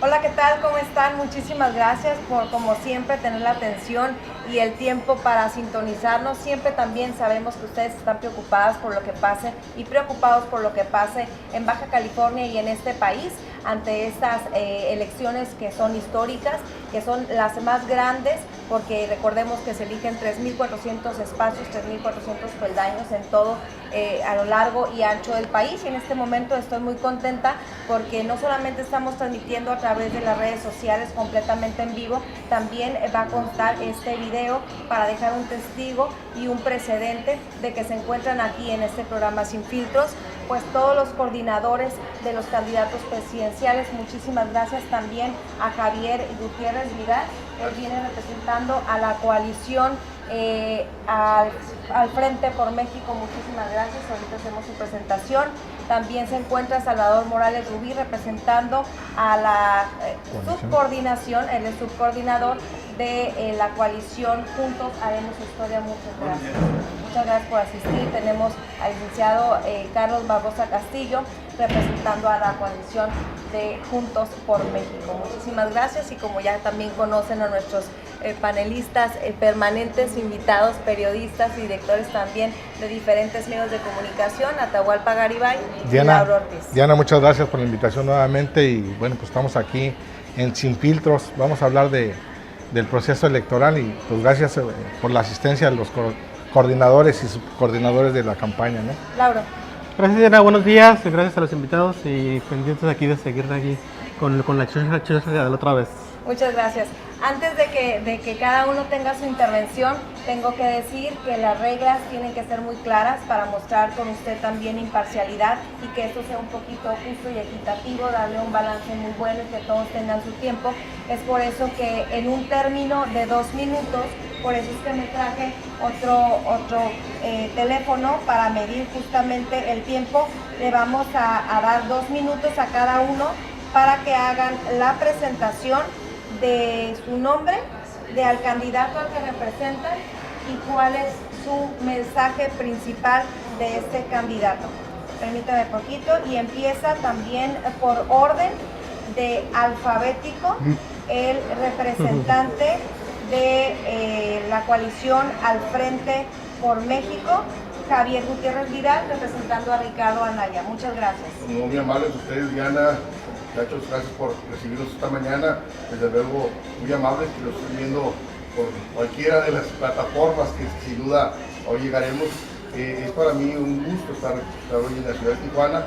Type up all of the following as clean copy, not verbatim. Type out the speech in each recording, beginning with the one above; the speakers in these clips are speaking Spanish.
Hola, ¿qué tal? ¿Cómo están? Muchísimas gracias por, como siempre, tener la atención y el tiempo para sintonizarnos. Siempre también sabemos que ustedes están preocupadas por lo que pase y preocupados por lo que pase en Baja California y en este país ante estas elecciones que son históricas, que son las más grandes, porque recordemos que se eligen 3.400 espacios, 3.400 peldaños en todo a lo largo y ancho del país. Y en este momento estoy muy contenta porque no solamente estamos transmitiendo a través de las redes sociales completamente en vivo, también va a constar este video para dejar un testigo y un precedente de que se encuentran aquí en este programa Sin Filtros, pues todos los coordinadores de los candidatos presidenciales. Muchísimas gracias también a Javier Gutiérrez Vidal. Él viene representando a la coalición al Frente por México. Muchísimas gracias. Ahorita hacemos su presentación. También se encuentra Salvador Morales Rubí representando a la subcoordinación, él es subcoordinador de la coalición Juntos Haremos Historia. Muchas gracias. Muchas gracias por asistir. Tenemos al licenciado Carlos Barbosa Castillo representando a la coalición de Juntos por México. Muchísimas gracias, y como ya también conocen a nuestros panelistas permanentes, invitados, periodistas y directores también de diferentes medios de comunicación, Atahualpa Garibay y Lauro Ortiz. Diana, muchas gracias por la invitación nuevamente, y bueno, pues estamos aquí en Sin Filtros. Vamos a hablar del proceso electoral, y pues gracias por la asistencia de los coordinadores y subcoordinadores de la campaña, ¿no? Lauro. Gracias, Diana, buenos días, gracias a los invitados y pendientes aquí de seguir aquí con la chucha de la otra vez. Muchas gracias. Antes de que cada uno tenga su intervención, tengo que decir que las reglas tienen que ser muy claras para mostrar con usted también imparcialidad, y que esto sea un poquito justo y equitativo, darle un balance muy bueno y que todos tengan su tiempo. Es por eso que en un término de 2 minutos, por eso es que me traje otro teléfono para medir justamente el tiempo. Le vamos a dar 2 minutos a cada uno para que hagan la presentación de su nombre, al candidato al que representan y cuál es su mensaje principal de este candidato. Permítame poquito, y empieza también por orden de alfabético el representante de la coalición Al Frente por México, Javier Gutiérrez Vidal, representando a Ricardo Anaya. Muchas gracias. Muy amables ustedes, Diana. Muchachos, gracias por recibirnos esta mañana. Desde luego, muy amables, que los estoy viendo por cualquiera de las plataformas que sin duda hoy llegaremos. Es para mí un gusto estar hoy en la ciudad de Tijuana,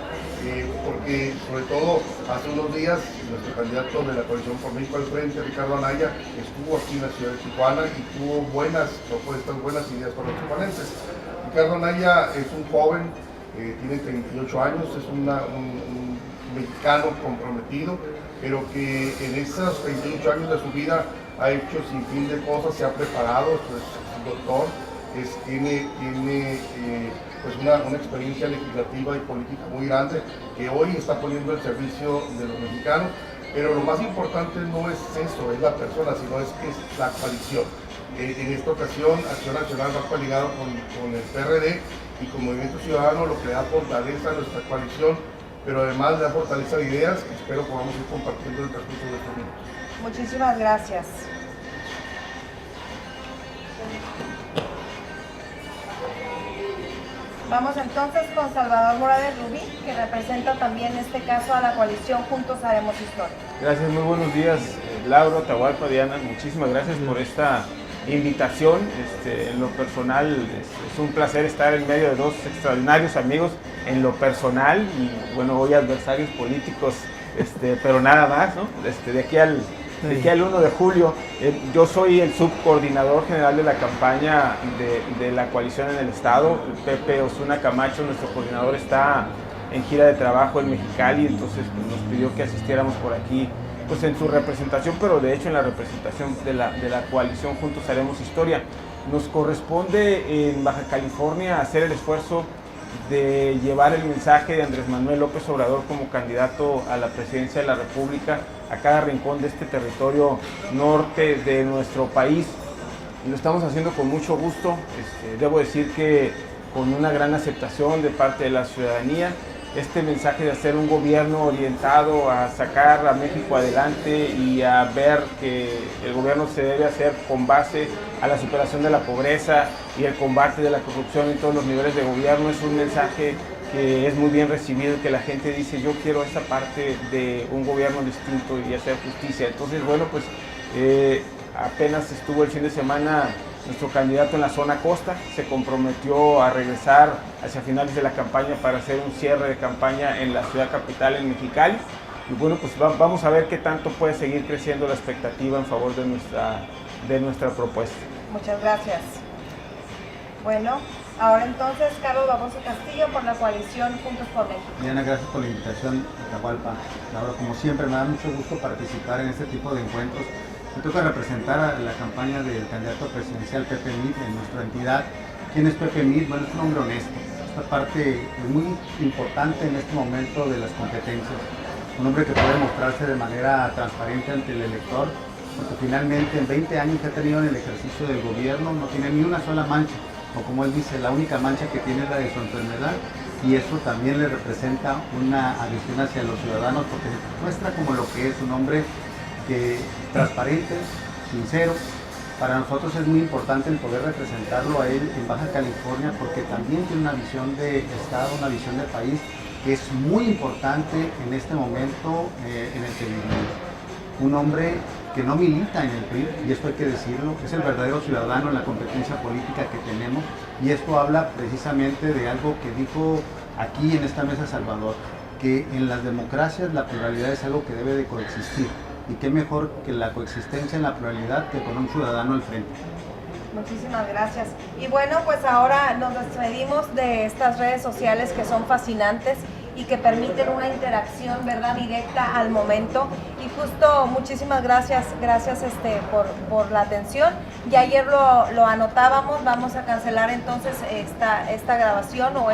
porque sobre todo hace unos días nuestro candidato de la coalición por México al Frente, Ricardo Anaya, estuvo aquí en la ciudad de Tijuana y tuvo buenas propuestas, buenas ideas para los oponentes. Ricardo Anaya es un joven, tiene 38 años, es un mexicano comprometido, pero que en esos 28 años de su vida ha hecho sin fin de cosas, se ha preparado, es doctor, tiene pues una experiencia legislativa y política muy grande, que hoy está poniendo al servicio de los mexicanos. Pero lo más importante no es eso, es la persona, sino es la coalición. En esta ocasión, Acción Nacional va coaligado con el PRD y con Movimiento Ciudadano, lo que le da fortaleza a nuestra coalición, pero además le da fortaleza de ideas que espero podamos ir compartiendo en el transcurso de estos minutos. Muchísimas gracias. Vamos entonces con Salvador Morales Rubí, que representa también en este caso a la coalición Juntos Haremos Historia. Gracias, muy buenos días, Lauro, Atahualpa, Diana, muchísimas gracias por esta invitación. En lo personal es un placer estar en medio de dos extraordinarios amigos en lo personal, y bueno, hoy adversarios políticos, pero nada más, ¿no? De aquí al 1 de julio, yo soy el subcoordinador general de la campaña de la coalición en el estado. Pepe Osuna Camacho, nuestro coordinador, está en gira de trabajo en Mexicali, entonces pues, nos pidió que asistiéramos por aquí pues en su representación, pero de hecho en la representación de la coalición Juntos Haremos Historia. Nos corresponde en Baja California hacer el esfuerzo de llevar el mensaje de Andrés Manuel López Obrador como candidato a la presidencia de la República a cada rincón de este territorio norte de nuestro país, y lo estamos haciendo con mucho gusto. Debo decir que con una gran aceptación de parte de la ciudadanía, este mensaje de hacer un gobierno orientado a sacar a México adelante y a ver que el gobierno se debe hacer con base a la superación de la pobreza y el combate de la corrupción en todos los niveles de gobierno, es un mensaje que es muy bien recibido, que la gente dice yo quiero esta parte de un gobierno distinto y hacer justicia. Entonces, bueno, pues apenas estuvo el fin de semana nuestro candidato en la zona costa, se comprometió a regresar hacia finales de la campaña para hacer un cierre de campaña en la ciudad capital, en Mexicali. Y bueno, pues vamos a ver qué tanto puede seguir creciendo la expectativa en favor de nuestra propuesta. Muchas gracias. Bueno, ahora entonces Carlos Babosa Castillo por la coalición Juntos por México. Diana, gracias por la invitación a Atahualpa. Laura, como siempre, me da mucho gusto participar en este tipo de encuentros. Me toca representar a la campaña del candidato presidencial Pepe Mid en nuestra entidad. ¿Quién es Pepe Mid? Bueno, es un hombre honesto. Esta parte es muy importante en este momento de las competencias. Un hombre que puede mostrarse de manera transparente ante el elector, porque finalmente en 20 años que ha tenido en el ejercicio del gobierno no tiene ni una sola mancha, o como él dice, la única mancha que tiene es la de su enfermedad, y eso también le representa una adhesión hacia los ciudadanos, porque se muestra como lo que es un hombre transparente, sincero. Para nosotros es muy importante el poder representarlo a él en Baja California, porque también tiene una visión de Estado, una visión de país, que es muy importante en este momento en el que vivimos. Un hombre que no milita en el PRI, y esto hay que decirlo, es el verdadero ciudadano en la competencia política que tenemos, y esto habla precisamente de algo que dijo aquí en esta mesa Salvador, que en las democracias la pluralidad es algo que debe de coexistir, y qué mejor que la coexistencia en la pluralidad que con un ciudadano al frente. Muchísimas gracias. Y bueno, pues ahora nos despedimos de estas redes sociales que son fascinantes y que permiten una interacción, ¿verdad?, directa al momento. Y justo muchísimas gracias por la atención. Y ayer lo anotábamos, vamos a cancelar entonces esta grabación o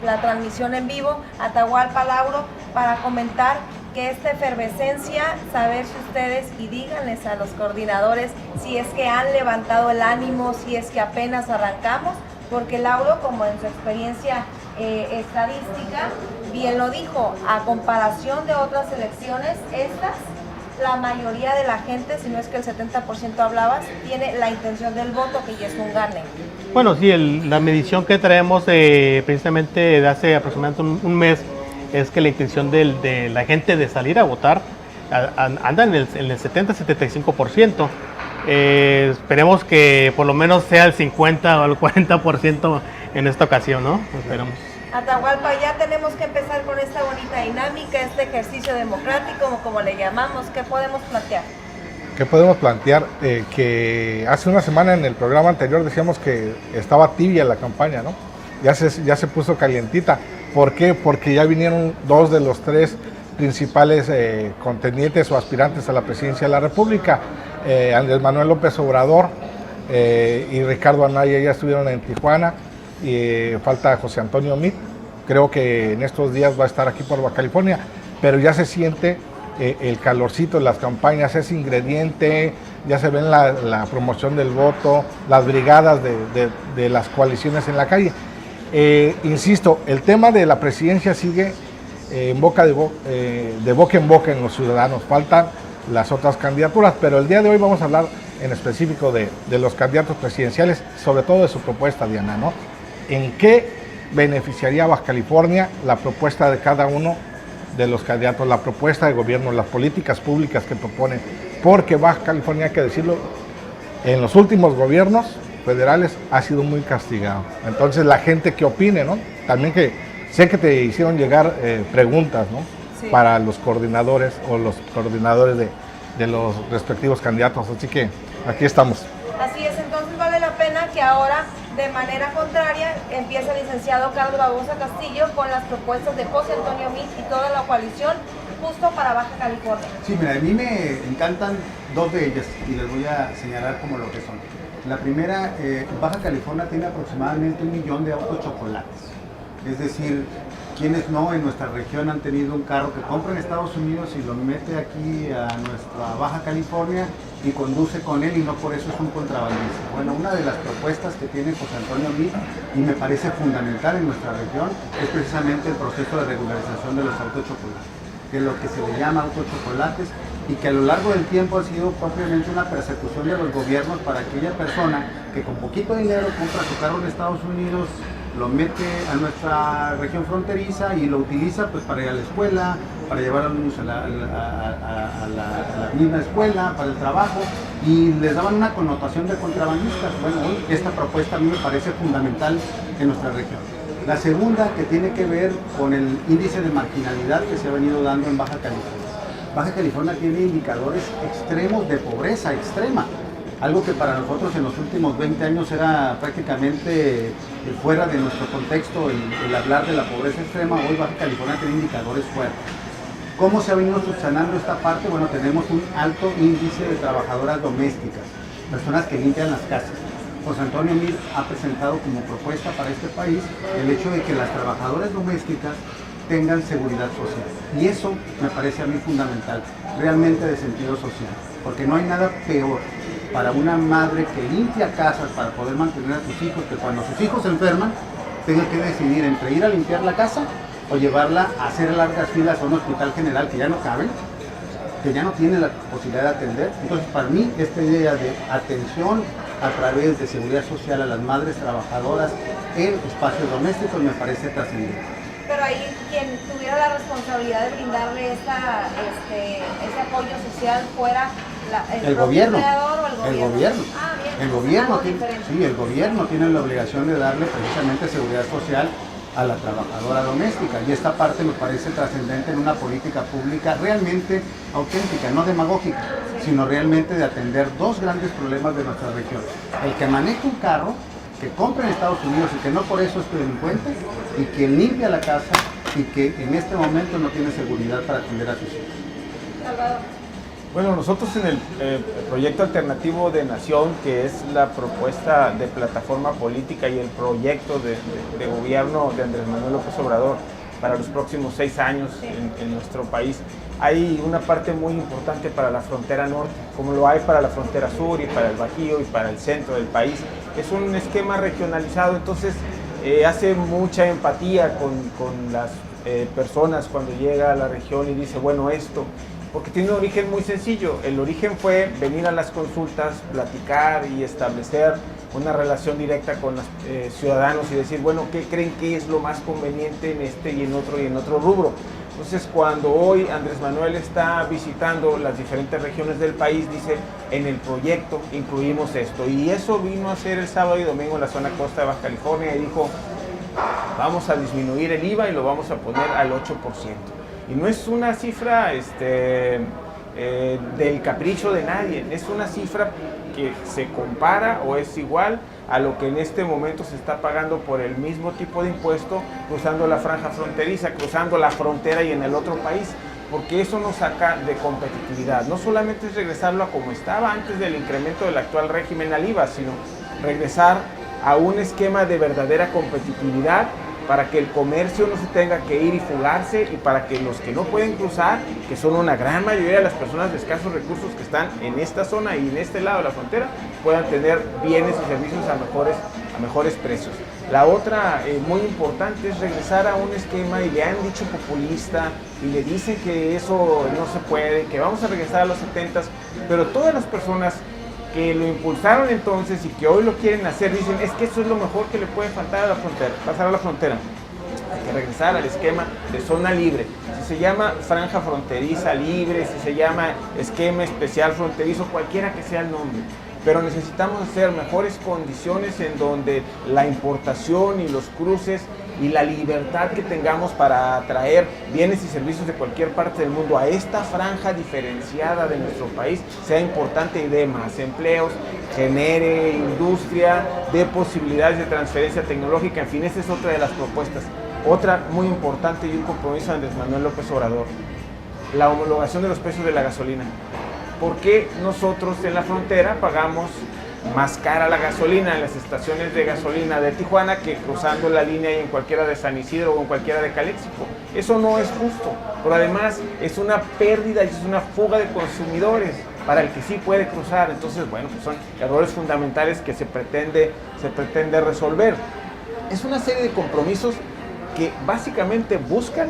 la transmisión en vivo, Atahualpa Lauro, para comentar que esta efervescencia, saber si ustedes, y díganles a los coordinadores si es que han levantado el ánimo, si es que apenas arrancamos, porque Lauro, como en su experiencia estadística, bien lo dijo, a comparación de otras elecciones, la mayoría de la gente, si no es que el 70% hablabas, tiene la intención del voto, que ya es un gane. Bueno, sí, la medición que traemos precisamente de hace aproximadamente un mes, es que la intención de la gente de salir a votar anda en el 70-75%. Esperemos que por lo menos sea el 50 o el 40% en esta ocasión, ¿no? Esperamos. Atahualpa, ya tenemos que empezar con esta bonita dinámica, este ejercicio democrático, como le llamamos. ¿Qué podemos plantear? ¿Qué podemos plantear? Que hace una semana en el programa anterior decíamos que estaba tibia la campaña, ¿no? Ya se puso calientita. ¿Por qué? Porque ya vinieron 2 de los 3 principales contendientes o aspirantes a la presidencia de la República. Andrés Manuel López Obrador y Ricardo Anaya ya estuvieron en Tijuana, y falta José Antonio Meade. Creo que en estos días va a estar aquí por Baja California, pero ya se siente el calorcito de las campañas, ese ingrediente, ya se ven la promoción del voto, las brigadas de las coaliciones en la calle. Insisto, el tema de la presidencia sigue de boca en boca en los ciudadanos. Faltan las otras candidaturas, pero el día de hoy vamos a hablar en específico de los candidatos presidenciales, sobre todo de su propuesta, Diana, ¿no? ¿En qué beneficiaría a Baja California la propuesta de cada uno de los candidatos, la propuesta de gobierno, las políticas públicas que proponen? Porque Baja California, hay que decirlo, en los últimos gobiernos federales ha sido muy castigado. Entonces la gente que opine, ¿no? También que sé que te hicieron llegar preguntas, ¿no? Sí. Para los coordinadores o los coordinadores de los respectivos candidatos, así que aquí estamos. Así es, entonces vale la pena que ahora, de manera contraria, empiece el licenciado Carlos Babosa Castillo con las propuestas de José Antonio Meade y toda la coalición justo para Baja California. Sí, mira, a mí me encantan 2 de ellas y les voy a señalar como lo que son. La primera, Baja California tiene aproximadamente 1 millón de autos chocolates. Es decir, quienes no en nuestra región han tenido un carro que compra en Estados Unidos y lo mete aquí a nuestra Baja California y conduce con él y no por eso es un contrabandista? Bueno, una de las propuestas que tiene José Antonio Meade y me parece fundamental en nuestra región es precisamente el proceso de regularización de los autochocolates, que es lo que se le llama autochocolates, y que a lo largo del tiempo ha sido propiamente una persecución de los gobiernos para aquella persona que con poquito dinero compra su carro en Estados Unidos, lo mete a nuestra región fronteriza y lo utiliza pues para ir a la escuela, para llevar a los niños a la misma escuela, para el trabajo, y les daban una connotación de contrabandistas. Bueno, hoy esta propuesta a mí me parece fundamental en nuestra región. La segunda, que tiene que ver con el índice de marginalidad que se ha venido dando en Baja California. Baja California tiene indicadores extremos de pobreza extrema, algo que para nosotros en los últimos 20 años era prácticamente fuera de nuestro contexto el hablar de la pobreza extrema. Hoy Baja California tiene indicadores fuertes. ¿Cómo se ha venido subsanando esta parte? Bueno, tenemos un alto índice de trabajadoras domésticas, personas que limpian las casas. José Antonio Meade ha presentado como propuesta para este país el hecho de que las trabajadoras domésticas tengan seguridad social. Y eso me parece a mí fundamental, realmente de sentido social, porque no hay nada peor para una madre que limpia casas para poder mantener a sus hijos, que cuando sus hijos se enferman, tenga que decidir entre ir a limpiar la casa o llevarla a hacer largas filas a un hospital general que ya no cabe, que ya no tiene la posibilidad de atender. Entonces, para mí, esta idea de atención a través de seguridad social a las madres trabajadoras en espacios domésticos me parece trascendente. Pero ahí quien tuviera la responsabilidad de brindarle ese apoyo social fuera el gobierno. Empleador o el gobierno. Ah, bien. El gobierno tiene la obligación de darle precisamente seguridad social a la trabajadora doméstica, y esta parte me parece trascendente en una política pública realmente auténtica, no demagógica, sino realmente de atender dos grandes problemas de nuestra región: el que maneja un carro, que compra en Estados Unidos y que no por eso es delincuente, y que limpia la casa y que en este momento no tiene seguridad para atender a sus hijos. Salvador. Bueno, nosotros en el proyecto alternativo de Nación, que es la propuesta de plataforma política y el proyecto de gobierno de Andrés Manuel López Obrador para los próximos 6 años en nuestro país, hay una parte muy importante para la frontera norte, como lo hay para la frontera sur y para el Bajío y para el centro del país. Es un esquema regionalizado, entonces hace mucha empatía con las personas cuando llega a la región y dice, bueno, esto, porque tiene un origen muy sencillo. El origen fue venir a las consultas, platicar y establecer una relación directa con los ciudadanos y decir, bueno, ¿qué creen que es lo más conveniente en este y en otro rubro? Entonces, cuando hoy Andrés Manuel está visitando las diferentes regiones del país, dice, en el proyecto incluimos esto. Y eso vino a hacer el sábado y domingo en la zona costa de Baja California y dijo, vamos a disminuir el IVA y lo vamos a poner al 8%. Y no es una cifra del capricho de nadie, es una cifra que se compara o es igual a lo que en este momento se está pagando por el mismo tipo de impuesto cruzando la franja fronteriza, cruzando la frontera y en el otro país, porque eso nos saca de competitividad. No solamente es regresarlo a como estaba antes del incremento del actual régimen al IVA, sino regresar a un esquema de verdadera competitividad para que el comercio no se tenga que ir y fugarse y para que los que no pueden cruzar, que son una gran mayoría de las personas de escasos recursos que están en esta zona y en este lado de la frontera, puedan tener bienes y servicios a mejores precios. La otra muy importante es regresar a un esquema, y le han dicho populista y le dicen que eso no se puede, que vamos a regresar a los 70s, pero todas las personas que lo impulsaron entonces y que hoy lo quieren hacer, dicen, es que eso es lo mejor que le puede faltar a la frontera, pasar a la frontera. Hay que regresar al esquema de zona libre. Si se llama franja fronteriza libre, si se llama esquema especial fronterizo, cualquiera que sea el nombre. Pero necesitamos hacer mejores condiciones en donde la importación y los cruces y la libertad que tengamos para atraer bienes y servicios de cualquier parte del mundo a esta franja diferenciada de nuestro país sea importante y dé más empleos, genere industria, dé posibilidades de transferencia tecnológica. En fin, esa es otra de las propuestas. Otra muy importante y un compromiso de Andrés Manuel López Obrador, la homologación de los precios de la gasolina. ¿Por qué nosotros en la frontera pagamos más cara la gasolina en las estaciones de gasolina de Tijuana que cruzando la línea en cualquiera de San Isidro o en cualquiera de Calexico. Eso no es justo, pero además es una pérdida y es una fuga de consumidores para el que sí puede cruzar. Entonces, bueno, pues son errores fundamentales que se pretende resolver. Es una serie de compromisos que básicamente buscan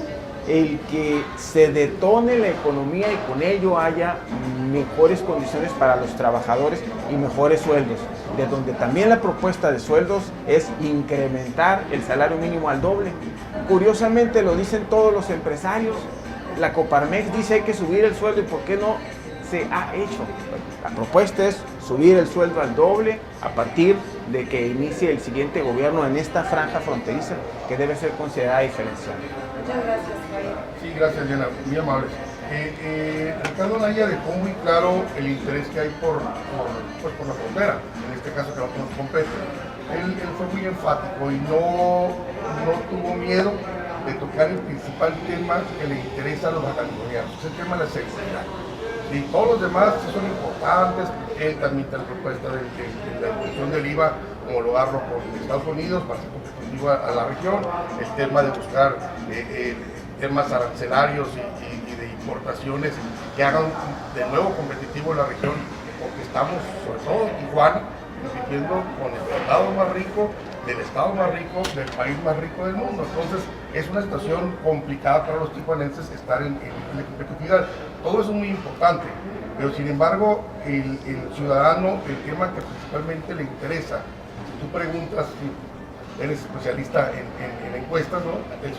el que se detone la economía y con ello haya mejores condiciones para los trabajadores y mejores sueldos, de donde también la propuesta de sueldos es incrementar el salario mínimo al doble. Curiosamente lo dicen todos los empresarios, la Coparmex dice hay que subir el sueldo y ¿por qué no se ha hecho? La propuesta es subir el sueldo al doble a partir de que inicie el siguiente gobierno en esta franja fronteriza que debe ser considerada diferencial. Muchas gracias, Javier. Sí, gracias, Diana, muy amables. Ricardo Anaya dejó muy claro el interés que hay por la frontera, en este caso que nos compete. Él fue muy enfático y no tuvo miedo de tocar el principal tema que le interesa a los californianos, es el tema de la seguridad. Y todos los demás son importantes, él también tiene la propuesta de la imposición del IVA, homologarlo con Estados Unidos para ser competitivo a la región, el tema de buscar temas arancelarios y de importaciones que hagan de nuevo competitivo la región, porque estamos, sobre todo en Tijuana, compitiendo con el estado más rico, del estado más rico, del país más rico del mundo. Entonces es una situación complicada para los tijuanenses estar en la competitividad. Todo eso es muy importante, pero sin embargo el ciudadano, el tema que principalmente le interesa, si tú preguntas, si eres especialista en encuestas, ¿no? El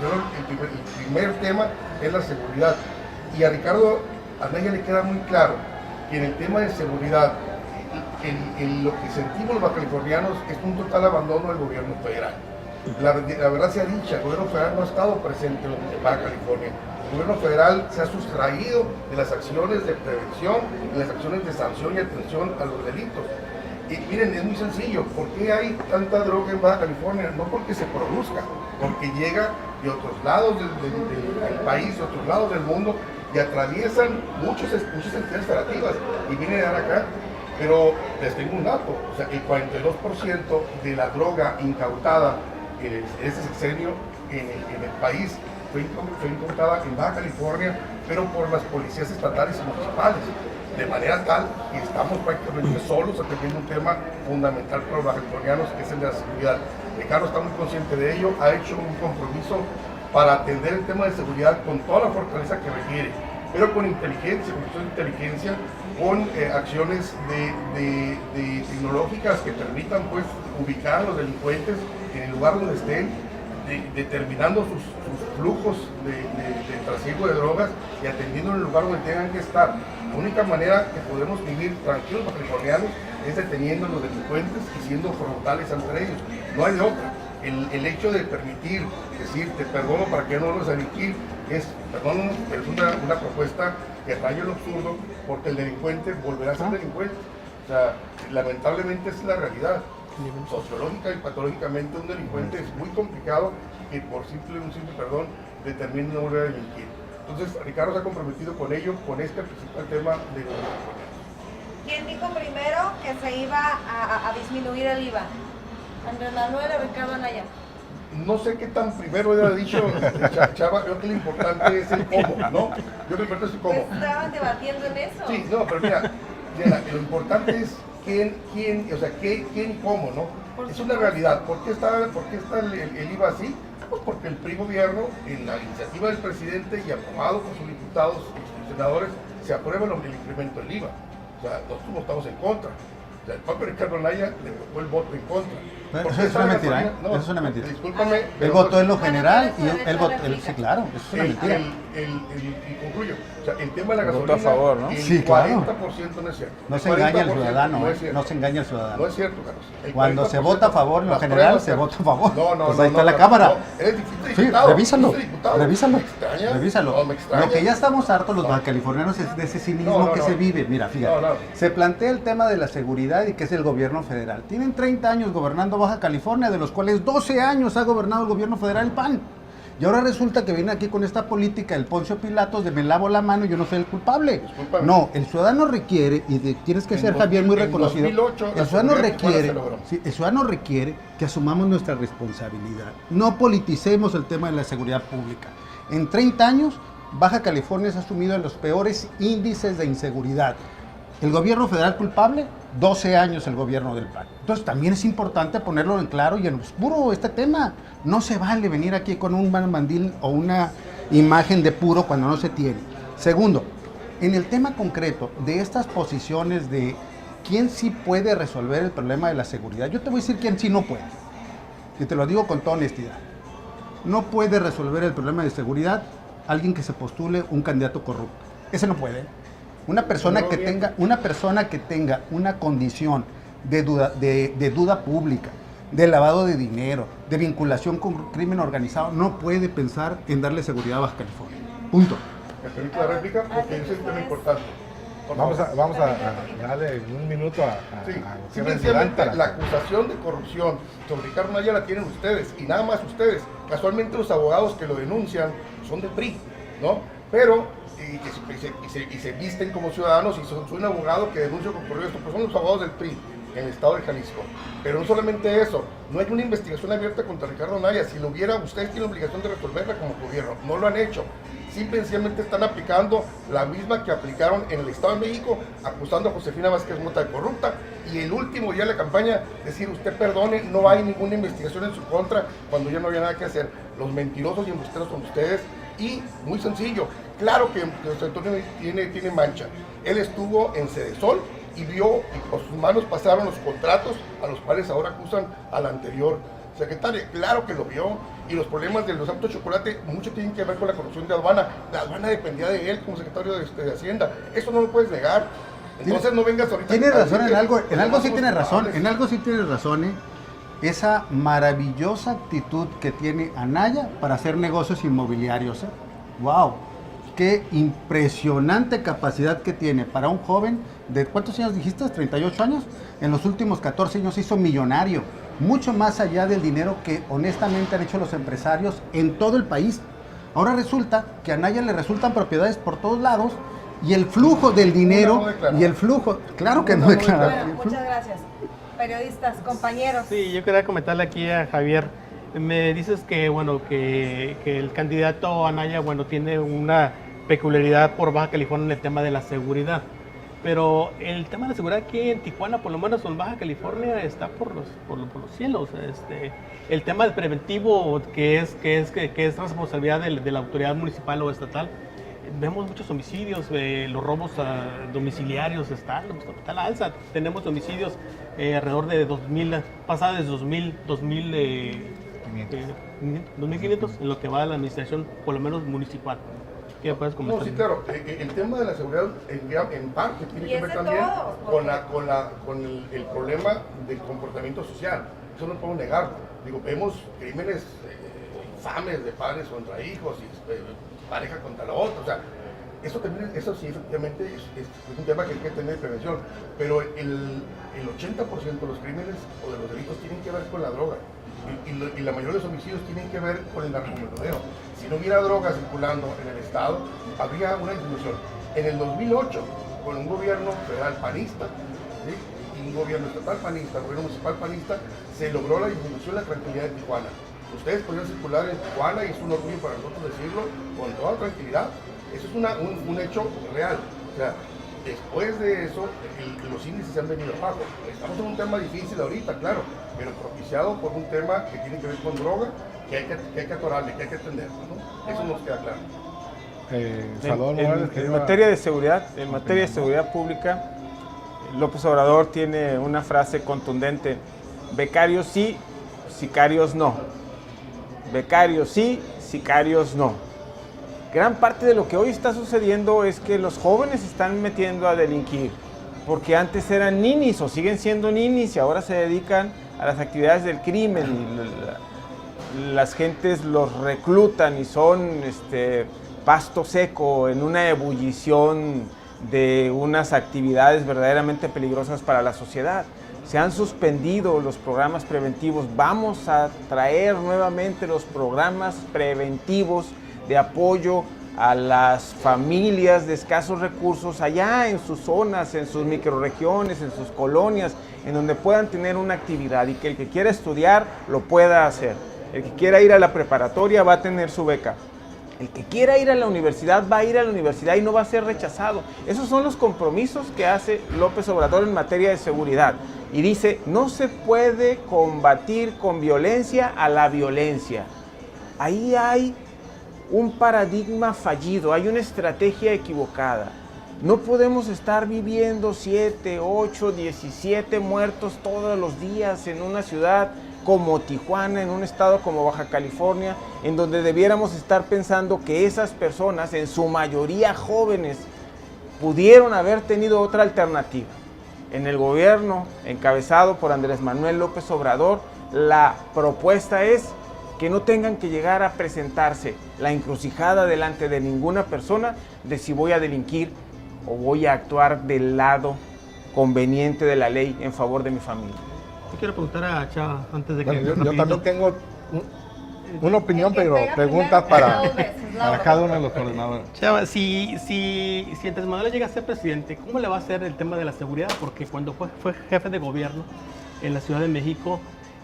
primer tema es la seguridad, y a Ricardo Anaya le queda muy claro que en el tema de seguridad lo que sentimos los bajacalifornianos es un total abandono del gobierno federal. La verdad sea dicha, el gobierno federal no ha estado presente en Baja California. El gobierno federal se ha sustraído de las acciones de prevención, de las acciones de sanción y atención a los delitos. Y miren, es muy sencillo, ¿por qué hay tanta droga en Baja California? No porque se produzca, porque llega de otros lados del país, de otros lados del mundo, y atraviesan muchas entidades federativas y vienen a dar acá. Pero les tengo un dato, o sea, el 42% de la droga incautada en ese sexenio en el país fue incautada en Baja California, pero por las policías estatales y municipales, de manera tal que estamos prácticamente solos atendiendo un tema fundamental para los bajacalifornianos, que es el de la seguridad. Ricardo está muy consciente de ello, ha hecho un compromiso para atender el tema de seguridad con toda la fortaleza que requiere, pero con inteligencia, con acciones tecnológicas que permitan pues ubicar a los delincuentes en el lugar donde estén, determinando sus flujos de trasiego de drogas y atendiendo en el lugar donde tengan que estar. La única manera que podemos vivir tranquilos los californianos es deteniendo a los delincuentes y siendo frontales entre ellos. No hay de otra. El hecho de permitir, decir, te perdono para que no lo delinquir, es una propuesta que raya lo absurdo, porque el delincuente volverá a ser delincuente. O sea, lamentablemente es la realidad. Sociológica y patológicamente un delincuente es muy complicado que por un simple perdón determine no volver a delinquir. Entonces Ricardo se ha comprometido con ello, con este principal tema de los delincuentes. ¿Quién dijo primero que se iba a disminuir el IVA? ¿Andrés Manuel o Ricardo Anaya? No sé qué tan primero hubiera dicho Chava, creo que lo importante es el cómo, ¿no? Yo creo que lo importante es el cómo. Estaban debatiendo en eso. Sí, no, pero mira, Diana, lo importante es quién y cómo, ¿no? Es una realidad. ¿Por qué está el IVA así? Pues porque el PRI gobierno, en la iniciativa del presidente y aprobado por sus diputados y sus senadores, se aprueba el incremento del IVA. O sea, nosotros no estamos en contra. O sea, el propio Ricardo Anaya le votó el voto en contra. Eso es una mentira, ¿eh? Eso es una mentira. Discúlpame. Él votó en lo general y él votó, sí, claro, eso es una mentira. Y concluyo, o sea, el tema de la gasolina, votó a favor, ¿no? el Sí, claro. 40% no es cierto. No se engaña al ciudadano, no es cierto. no se engaña al ciudadano. No es cierto, Carlos. El Cuando 40%, se vota a favor, en lo las general, pruebas, se vota a favor. No, Pues ahí está la Carlos, cámara. no. Eres Sí, diputado. revísalo, fuiste diputado. revísalo, Me extraña. revísalo. No, me extraña. Lo que ya estamos hartos los bajacalifornianos es de ese cinismo que se vive. Mira, fíjate, se plantea el tema de la seguridad y que es el gobierno federal. Tienen 30 años gobernando Baja California, de los cuales 12 años ha gobernado el gobierno federal el PAN. Y ahora resulta que viene aquí con esta política del Poncio Pilatos de me lavo la mano y yo no soy el culpable. Discúlpame. No, el ciudadano requiere, y tienes que ser, Javier, muy reconocido. 2008, el ciudadano la seguridad en Tijuana requiere, se logró. sí, el ciudadano requiere que asumamos nuestra responsabilidad. No politicemos el tema de la seguridad pública. En 30 años, Baja California se ha asumido en los peores índices de inseguridad. El gobierno federal culpable, 12 años el gobierno del PAN. Entonces también es importante ponerlo en claro y en oscuro este tema. No se vale venir aquí con un mandil o una imagen de puro cuando no se tiene. Segundo, en el tema concreto de estas posiciones de quién sí puede resolver el problema de la seguridad, yo te voy a decir quién sí no puede. Y te lo digo con toda honestidad. No puede resolver el problema de seguridad alguien que se postule un candidato corrupto. Ese no puede. Una persona que tenga una condición de duda pública, de lavado de dinero, de vinculación con crimen organizado, no puede pensar en darle seguridad a Baja California. Punto. ¿Me permite la réplica? Porque ese es un tema importante. Por Vamos favor. a darle un minuto a Sí, Gutiérrez simplemente Durán. la acusación de corrupción sobre Ricardo Anaya la tienen ustedes, y nada más ustedes. Casualmente los abogados que lo denuncian son del PRI, ¿no? Pero, y se visten como ciudadanos, y soy un abogado que denuncio con correo esto, pues son los abogados del PRI en el estado de Jalisco. Pero no solamente eso, no hay una investigación abierta contra Ricardo Anaya. Si lo hubiera, ustedes tienen la obligación de resolverla como gobierno, no lo han hecho. Simplemente están aplicando la misma que aplicaron en el Estado de México, acusando a Josefina Vázquez Mota de corrupta, y el último día de la campaña decir usted perdone, no hay ninguna investigación en su contra, cuando ya no había nada que hacer. Los mentirosos y embusteros son ustedes, y muy sencillo, claro que José Antonio tiene mancha. Él estuvo en Cedesol y vio, y por sus manos pasaron los contratos a los cuales ahora acusan a la anterior secretaria. Claro que lo vio, y los problemas de los autos de chocolate mucho tienen que ver con la corrupción de aduana. La aduana dependía de él como secretario de Hacienda. Eso no lo puedes negar. Entonces no vengas ahorita. Tienes razón en algo, en algo sí tienes razón, esa maravillosa actitud que tiene Anaya para hacer negocios inmobiliarios. ¡Wow! Qué impresionante capacidad que tiene para un joven de, ¿cuántos años dijiste? ¿38 años? En los últimos 14 años se hizo millonario, mucho más allá del dinero que honestamente han hecho los empresarios en todo el país. Ahora resulta que a Anaya le resultan propiedades por todos lados y el flujo del dinero y el flujo, claro que no declara. Bueno, muchas gracias. Periodistas, compañeros. Sí, yo quería comentarle aquí a Javier. Me dices que, bueno, que el candidato Anaya, bueno, tiene una peculiaridad por Baja California en el tema de la seguridad. Pero el tema de la seguridad aquí en Tijuana, por lo menos en Baja California, está por los cielos. El tema del preventivo, que es responsabilidad de la autoridad municipal o estatal, vemos muchos homicidios, los robos domiciliarios están a la alza. Tenemos homicidios alrededor de 2.000, pasadas de 2.500 en lo que va a la administración, por lo menos municipal. ¿Qué puedes comentar? No, sí, claro. El tema de la seguridad en parte tiene que ver también con el problema del comportamiento social. Eso no puedo negar. Digo, vemos crímenes infames de padres contra hijos y pareja contra la otra. O sea, eso sí, efectivamente, es un tema que hay que tener prevención. Pero el 80% de los crímenes o de los delitos tienen que ver con la droga. Y la mayoría de los homicidios tienen que ver con el narcomenudeo. Si no hubiera droga circulando en el Estado, habría una disminución. En el 2008, con un gobierno federal panista, ¿sí?, y un gobierno estatal panista, un gobierno municipal panista, se logró la disminución de la tranquilidad de Tijuana. Ustedes podrían circular en Tijuana, y es un orgullo para nosotros decirlo, con toda tranquilidad. Eso es un hecho real. O sea, después de eso, los índices se han venido abajo. Estamos en un tema difícil ahorita, claro, pero propiciado por un tema que tiene que ver con droga, que hay que atorarle, que hay que atenderlo, ¿no? Eso nos queda claro. En materia de seguridad pública, López Obrador tiene una frase contundente: becarios sí, sicarios no. Becarios sí, sicarios no. Gran parte de lo que hoy está sucediendo es que los jóvenes se están metiendo a delinquir, porque antes eran ninis o siguen siendo ninis y ahora se dedican a las actividades del crimen, y las gentes los reclutan y son pasto seco en una ebullición de unas actividades verdaderamente peligrosas para la sociedad. se han suspendido los programas preventivos. Vamos a traer nuevamente los programas preventivos de apoyo a las familias de escasos recursos allá en sus zonas, en sus microrregiones, en sus colonias, en donde puedan tener una actividad y que el que quiera estudiar lo pueda hacer. El que quiera ir a la preparatoria va a tener su beca. El que quiera ir a la universidad va a ir a la universidad y no va a ser rechazado. Esos son los compromisos que hace López Obrador en materia de seguridad. Y dice, no se puede combatir con violencia a la violencia. Ahí hay un paradigma fallido, hay una estrategia equivocada. No podemos estar viviendo 7, 8, 17 muertos todos los días en una ciudad como Tijuana, en un estado como Baja California, en donde debiéramos estar pensando que esas personas, en su mayoría jóvenes, pudieron haber tenido otra alternativa. En el gobierno encabezado por Andrés Manuel López Obrador, la propuesta es que no tengan que llegar a presentarse la encrucijada delante de ninguna persona de si voy a delinquir o voy a actuar del lado conveniente de la ley en favor de mi familia. Yo quiero preguntar a Chava antes de que... Bueno, yo también tengo una opinión, pero preguntas para cada uno de los coordinadores. Chava, si Andrés Manuel llega a ser presidente, ¿cómo le va a hacer el tema de la seguridad? Porque cuando fue jefe de gobierno en la Ciudad de México,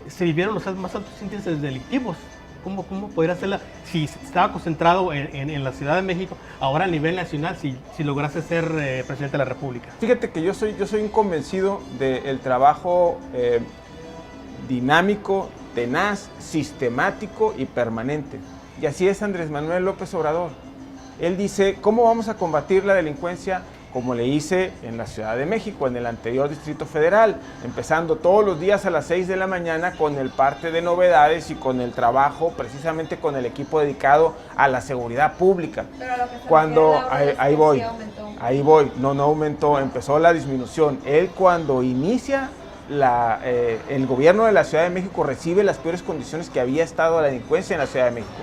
se vivieron los más altos índices delictivos. ¿Cómo podría hacerla? Si estaba concentrado en la Ciudad de México, ahora a nivel nacional, si lograse ser presidente de la República. Fíjate que yo soy un convencido del trabajo dinámico, tenaz, sistemático y permanente. Y así es Andrés Manuel López Obrador. Él dice, ¿cómo vamos a combatir la delincuencia? Como le hice en la Ciudad de México, en el anterior Distrito Federal, empezando todos los días a las 6 de la mañana con el parte de novedades y con el trabajo, precisamente con el equipo dedicado a la seguridad pública. Pero lo que se Cuando, refiere, Laura, ahí voy, sí aumentó. ahí voy, no aumentó, empezó la disminución. Él cuando inicia el gobierno de la Ciudad de México recibe las peores condiciones que había estado la delincuencia en la Ciudad de México.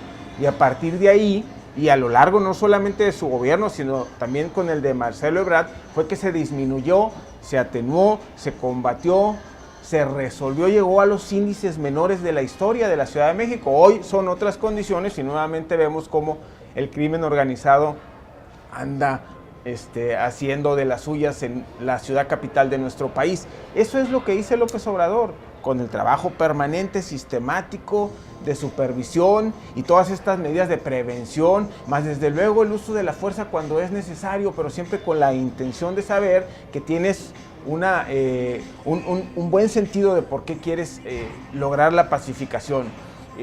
Y a partir de ahí, y a lo largo no solamente de su gobierno, sino también con el de Marcelo Ebrard, fue que se disminuyó, se atenuó, se combatió, se resolvió, llegó a los índices menores de la historia de la Ciudad de México. Hoy son otras condiciones y nuevamente vemos cómo el crimen organizado anda haciendo de las suyas en la ciudad capital de nuestro país. Eso es lo que dice López Obrador, con el trabajo permanente, sistemático, de supervisión y todas estas medidas de prevención, más desde luego el uso de la fuerza cuando es necesario, pero siempre con la intención de saber que tienes un buen sentido de por qué quieres lograr la pacificación.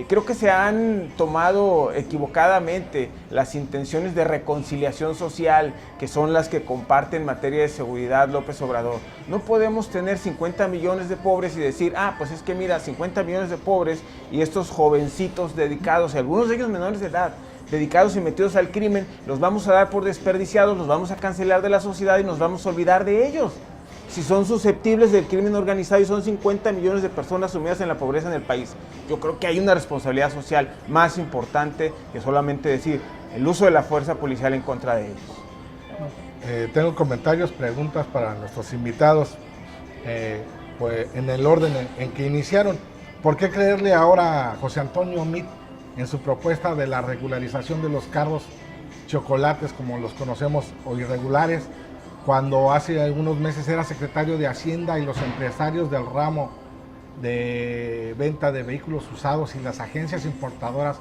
Creo que se han tomado equivocadamente las intenciones de reconciliación social, que son las que comparte en materia de seguridad López Obrador. No podemos tener 50 millones de pobres y decir, pues es que mira, 50 millones de pobres y estos jovencitos dedicados, algunos de ellos menores de edad, dedicados y metidos al crimen, los vamos a dar por desperdiciados, los vamos a cancelar de la sociedad y nos vamos a olvidar de ellos. Si son susceptibles del crimen organizado y son 50 millones de personas sumidas en la pobreza en el país, yo creo que hay una responsabilidad social más importante que solamente decir el uso de la fuerza policial en contra de ellos. Tengo comentarios, preguntas para nuestros invitados, pues en el orden en que iniciaron. ¿Por qué creerle ahora a José Antonio Meade en su propuesta de la regularización de los carros chocolates, como los conocemos, o irregulares, cuando hace algunos meses era secretario de Hacienda y los empresarios del ramo de venta de vehículos usados y las agencias importadoras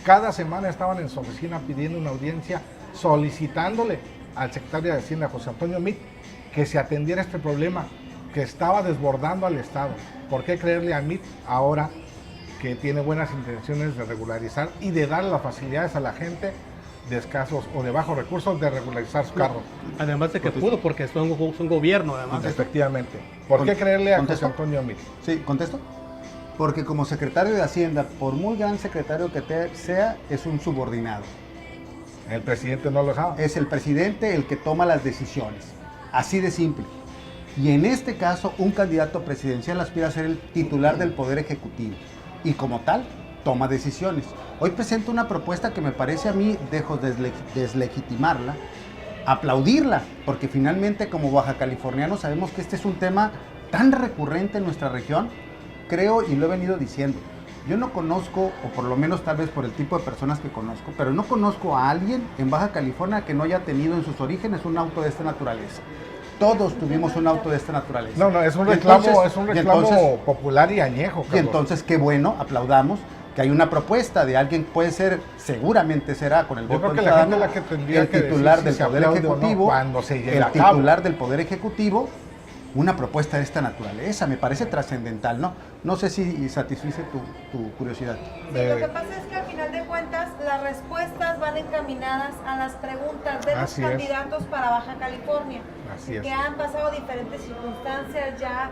cada semana estaban en su oficina pidiendo una audiencia, solicitándole al secretario de Hacienda, José Antonio Meade, que se atendiera este problema que estaba desbordando al Estado? ¿Por qué creerle a Meade ahora que tiene buenas intenciones de regularizar y de dar las facilidades a la gente de escasos o de bajos recursos de regularizar su carro? Además de que pudo, porque son gobierno, además. Efectivamente. ¿Por qué creerle a ¿Contesto? José Antonio Meade? Sí, ¿contesto? Porque como secretario de Hacienda, por muy gran secretario que sea, es un subordinado. El presidente no lo sabe. Es el presidente el que toma las decisiones. Así de simple. Y en este caso, un candidato presidencial aspira a ser el titular del Poder Ejecutivo. Y como tal, toma decisiones. Hoy presento una propuesta que me parece a mí, dejo de deslegitimarla, aplaudirla, porque finalmente como baja californianos sabemos que este es un tema tan recurrente en nuestra región, creo, y lo he venido diciendo, yo no conozco, o por lo menos tal vez por el tipo de personas que conozco, pero no conozco a alguien en Baja California que no haya tenido en sus orígenes un auto de esta naturaleza. Todos tuvimos un auto de esta naturaleza. No, es un Y reclamo, entonces, popular y añejo, Carlos. y entonces, qué bueno, aplaudamos que hay una propuesta de alguien, puede ser, seguramente será con el Yo voto creo del que la gente ciudadano, es la que tendría el que titular decir si del se Poder aplaude o no Ejecutivo, cuando se lleve el a cabo. titular del Poder Ejecutivo, una propuesta de esta naturaleza, me parece trascendental, ¿no? No sé si satisfice tu curiosidad. Sí, lo que pasa es que al final de cuentas las respuestas van encaminadas a las preguntas de los Así es. candidatos para Baja California, Así es. que han pasado diferentes circunstancias, ya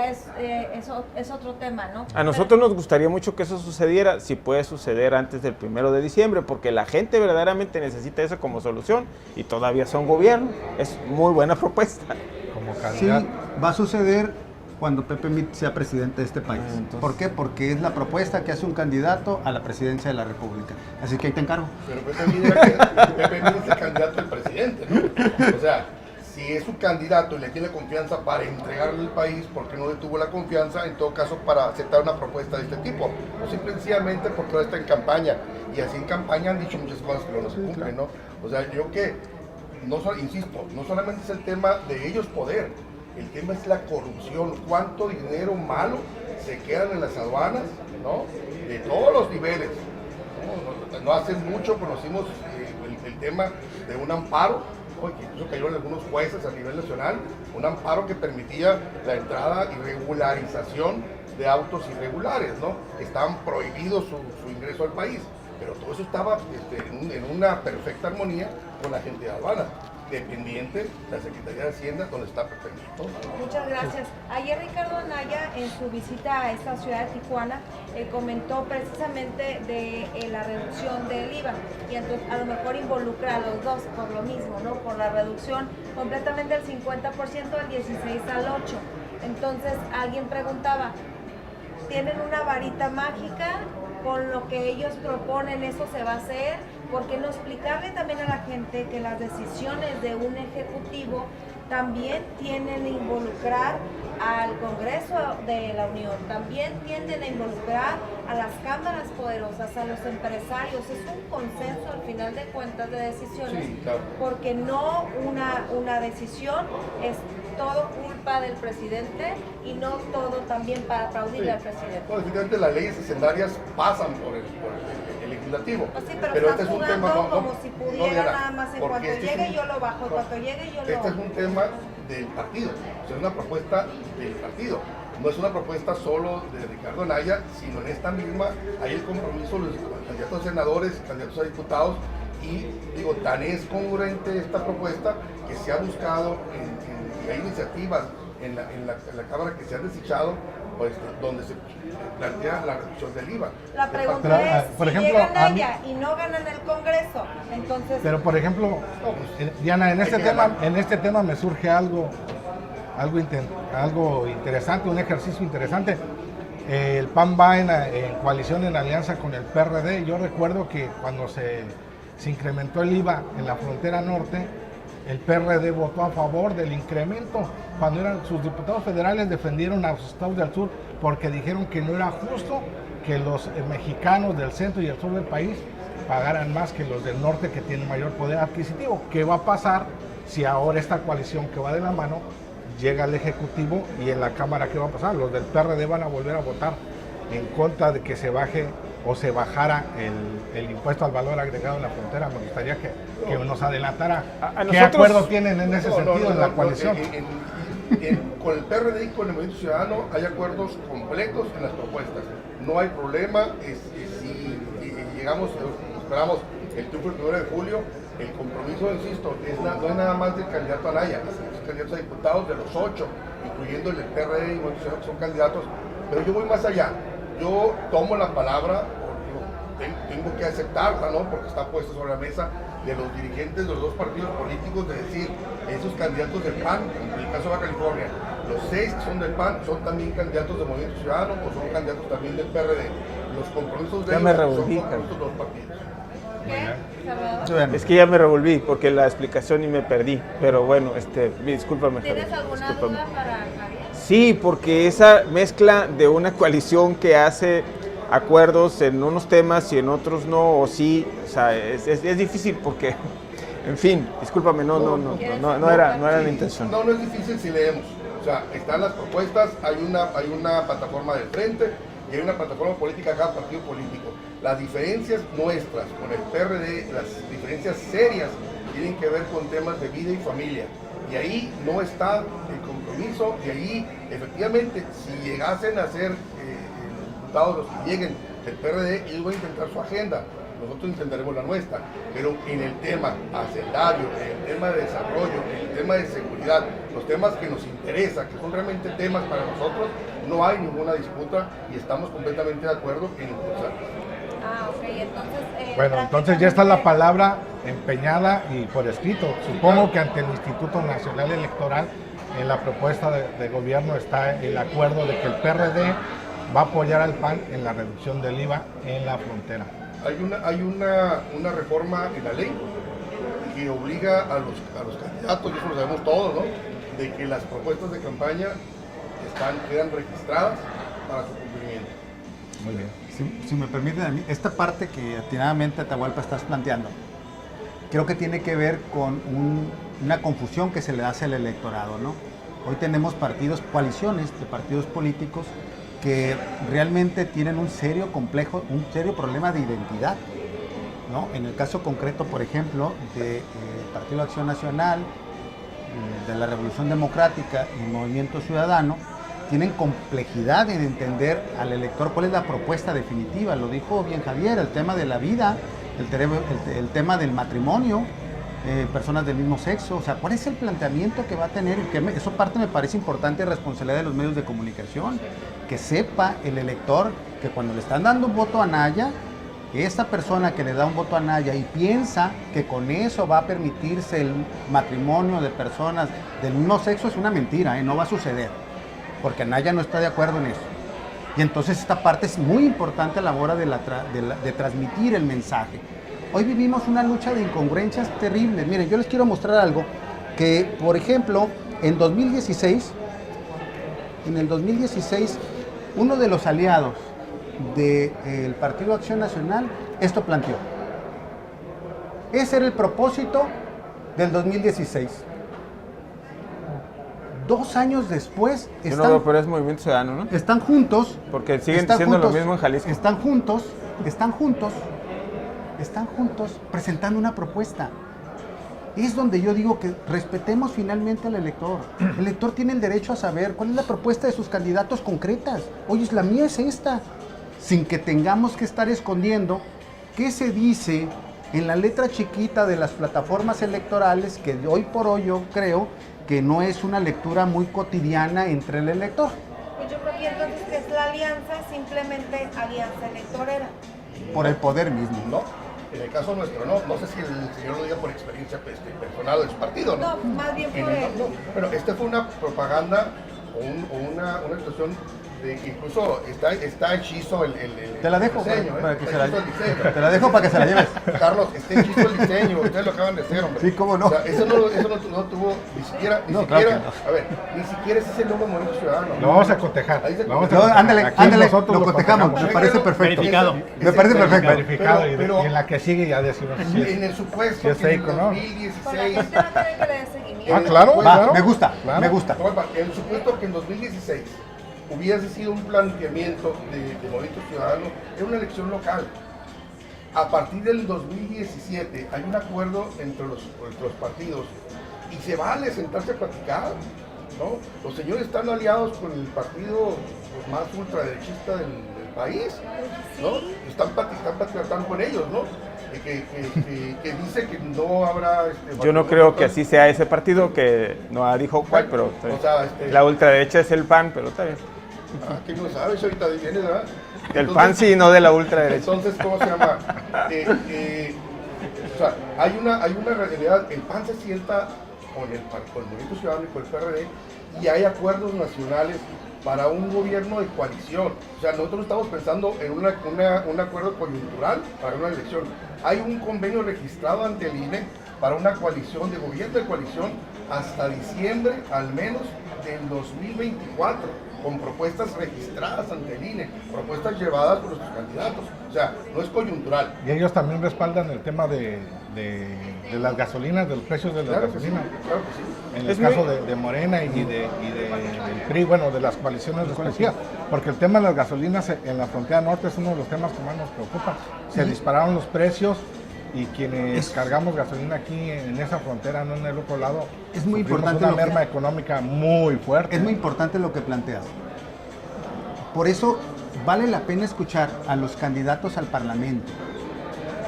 es otro tema, ¿no? A nosotros nos gustaría mucho que eso sucediera, si puede suceder antes del 1 de diciembre, porque la gente verdaderamente necesita eso como solución y todavía son gobierno. Es muy buena propuesta. Como Sí, candidato. va a suceder cuando Pepe Mit sea presidente de este país. Entonces- ¿Por qué? Porque es la propuesta que hace un candidato a la presidencia de la República. Así que ahí te encargo. Pero Pepe Mid es el candidato al presidente, ¿no? O sea, si es su candidato y le tiene confianza para entregarle el país, ¿por qué no le tuvo la confianza, en todo caso, para aceptar una propuesta de este tipo? O simplemente porque ahora está en campaña. Y así en campaña han dicho muchas cosas que no se cumplen, ¿no? O sea, yo que, insisto, no solamente es el tema de ellos poder, el tema es la corrupción. ¿Cuánto dinero malo se quedan en las aduanas, ¿no? De todos los niveles. No hace mucho conocimos el tema de un amparo, ¿no? Que incluso cayó en algunos jueces a nivel nacional, un amparo que permitía la entrada y regularización de autos irregulares, ¿no? Estaban prohibidos su ingreso al país, pero todo eso estaba en una perfecta armonía con la gente de aduana, dependiente de la Secretaría de Hacienda, donde está Pepe Nieto. Muchas gracias. Ayer Ricardo Anaya, en su visita a esta ciudad de Tijuana, comentó precisamente de la reducción del IVA, y entonces a lo mejor involucra a los dos por lo mismo, ¿no? Por la reducción completamente del 50% del 16 al 8. Entonces alguien preguntaba, ¿tienen una varita mágica? Con lo que ellos proponen, ¿eso se va a hacer? ¿Por qué no explicarle también a la gente que las decisiones de un ejecutivo también tienden a involucrar al Congreso de la Unión, también tienden a involucrar a las cámaras poderosas, a los empresarios? Es un consenso al final de cuentas de decisiones, Sí, claro. porque no una decisión es todo culpa del presidente y no todo también para aplaudirle al presidente. No, definitivamente las leyes hacendarias pasan por el legislativo. Pues sí, pero este están es un jugando tema como si pudiera Diana, nada más en porque cuanto este es llegue un- yo lo bajo, en cuanto llegue yo lo Este es un tema del partido, o sea, es una propuesta del partido. No es una propuesta solo de Ricardo Anaya, sino en esta misma hay el compromiso de los candidatos a senadores, candidatos a diputados, y digo, tan es congruente esta propuesta que se ha buscado, y hay iniciativas en la Cámara que se han desechado, pues, donde se plantea la reducción del IVA. La pregunta Pero, es, por si ejemplo, llegan a mí- allá y no ganan el Congreso, entonces... Pero por ejemplo, Diana, en hay este que tema, ganar. Me surge algo interesante, un ejercicio interesante. El PAN va en coalición, en alianza con el PRD. Yo recuerdo que cuando se incrementó el IVA en la frontera norte, el PRD votó a favor del incremento. Cuando sus diputados federales defendieron a los estados del sur porque dijeron que no era justo que los mexicanos del centro y el sur del país pagaran más que los del norte, que tienen mayor poder adquisitivo. ¿Qué va a pasar si ahora esta coalición que va de la mano llega al Ejecutivo y en la Cámara qué va a pasar? Los del PRD van a volver a votar en contra de que se baje o se bajara el impuesto al valor agregado en la frontera. Me gustaría que nos adelantara A qué nosotros- acuerdo tienen en ese No, sentido en la coalición. Con el PRD y con el Movimiento Ciudadano hay acuerdos completos en las propuestas. No hay problema. Si llegamos, esperamos el triunfo del 1 de julio, el compromiso, insisto, no es nada más del candidato Anaya, es candidatos a diputados de los 8, incluyendo el del PRD y Movimiento Ciudadano, que son candidatos. Pero yo voy más allá. Yo tomo la palabra, tengo que aceptarla, ¿no? Porque está puesta sobre la mesa de los dirigentes de los dos partidos políticos, de decir, esos candidatos del PAN, en el caso de Baja California, los 6 que son del PAN son también candidatos del Movimiento Ciudadano o son candidatos también del PRD. Los compromisos de Ya ellos me son revolví, compromisos de los partidos. ¿Qué? Salvador? Es que ya me revolví porque la explicación y me perdí. Pero bueno, discúlpame. ¿Tienes Javier, alguna discúlpame. duda para Javier? Sí, porque esa mezcla de una coalición que hace acuerdos en unos temas y en otros no, o sí, o sea, es difícil porque, en fin, discúlpame, no era la intención. No es difícil si leemos. O sea, están las propuestas, hay una plataforma del frente y hay una plataforma política de cada partido político. Las diferencias nuestras con el PRD, las diferencias serias, tienen que ver con temas de vida y familia. Y ahí no está el compromiso, y ahí efectivamente si llegasen a ser los diputados los que lleguen del PRD, ellos van a intentar su agenda, nosotros intentaremos la nuestra, pero en el tema hacendario, en el tema de desarrollo, en el tema de seguridad, los temas que nos interesan, que son realmente temas para nosotros, no hay ninguna disputa y estamos completamente de acuerdo en impulsarlos. Ok, entonces... Bueno, entonces ya está la palabra empeñada y por escrito. Supongo que ante el Instituto Nacional Electoral, en la propuesta de gobierno está el acuerdo de que el PRD va a apoyar al PAN en la reducción del IVA en la frontera. Hay una reforma en la ley que obliga a los candidatos, y eso lo sabemos todos, ¿no?, de que las propuestas de campaña quedan registradas para su cumplimiento. Muy bien. Si me permiten a mí, esta parte que atinadamente Atahualpa estás planteando, creo que tiene que ver con una confusión que se le hace al electorado, ¿no? Hoy tenemos coaliciones de partidos políticos que realmente tienen un serio problema de identidad, ¿no? En el caso concreto, por ejemplo, del Partido de Acción Nacional, de la Revolución Democrática y Movimiento Ciudadano, tienen complejidad en entender al elector cuál es la propuesta definitiva. Lo dijo bien Javier, el tema de la vida, el tema del matrimonio, personas del mismo sexo, o sea, ¿cuál es el planteamiento que va a tener? Eso parte me parece importante, responsabilidad de los medios de comunicación, que sepa el elector que cuando le están dando un voto a Anaya, esta persona que le da un voto a Anaya y piensa que con eso va a permitirse el matrimonio de personas del mismo sexo, es una mentira, no va a suceder, porque Anaya no está de acuerdo en eso. Y entonces esta parte es muy importante a la hora de transmitir el mensaje. Hoy vivimos una lucha de incongruencias terribles. Miren, yo les quiero mostrar algo que, por ejemplo, en el 2016, uno de los aliados del Partido Acción Nacional esto planteó. Ese era el propósito del 2016. 2 años después pero es Movimiento Ciudadano, ¿no? Están juntos. Porque siguen diciendo lo mismo en Jalisco. Están juntos presentando una propuesta. Es donde yo digo que respetemos finalmente al elector. El elector tiene el derecho a saber cuál es la propuesta de sus candidatos concretas. Oye, la mía es esta. Sin que tengamos que estar escondiendo qué se dice en la letra chiquita de las plataformas electorales, que hoy por hoy yo creo que no es una lectura muy cotidiana entre el elector. Pues yo creo que entonces que es la alianza, simplemente alianza electorera. Por el poder mismo. No, en el caso nuestro no sé si el señor lo diga por experiencia personal de su partido, ¿no? No, más bien por él. No, pero fue una propaganda o una situación de que incluso está hechizo el te la dejo diseño, para que está se la hechizo el diseño. Te la dejo para que se la lleves. Carlos, está hechizo el diseño, ustedes lo acaban de hacer, hombre. Sí, cómo no. O sea, eso no tuvo ni siquiera, No, claro que no. a ver, ni siquiera ese es el nuevo Movimiento Ciudadano. Lo vamos a cotejar. Ahí se lo vamos a No, cotejar. ándale, Aquí nosotros lo cotejamos. Me parece perfecto. Verificado. Me parece perfecto. Verificado Pero- y en la que sigue ya decimos si En el supuesto si es que en fake o no. 2016... Con la gente va a tener que le dé seguimiento. Ah, claro, Va, claro. Me gusta, Claro. me gusta. En el supuesto que en 2016 hubiese sido un planteamiento de Movimiento Ciudadano, era una elección local. A partir del 2017 hay un acuerdo entre los partidos y se vale sentarse a platicar, ¿no? Los señores están aliados con el partido más ultraderechista del país, ¿no? Están con ellos, ¿no? Que dice que no habrá... Yo no creo que así sea ese partido, que no dijo cuál, pero está bien. O sea, La ultraderecha es el PAN, pero está bien. ¿Quién no sabe? Eso ahorita viene, ¿verdad? El PAN sí, no de la ultraderecha. Entonces, ¿cómo se llama? O sea, hay una realidad. El PAN se sienta con el Movimiento Ciudadano y con el PRD y hay acuerdos nacionales para un gobierno de coalición. O sea, nosotros estamos pensando en un acuerdo coyuntural para una elección. hay un convenio registrado ante el INE para una coalición de gobierno de coalición hasta diciembre al menos del 2024, con propuestas registradas ante el INE, propuestas llevadas por nuestros candidatos. O sea, no es coyuntural. Y ellos también respaldan el tema de las gasolinas, de los precios de las gasolinas. Claro que sí. En el caso de Morena y del PRI, bueno, de las coaliciones respectivas, porque el tema de las gasolinas en la frontera norte es uno de los temas que más nos preocupa. Se dispararon los precios y quienes cargamos gasolina aquí en esa frontera, no en el otro lado, es muy sufrimos importante una merma económica muy fuerte. Es muy importante lo que planteas. Por eso vale la pena escuchar a los candidatos al Parlamento,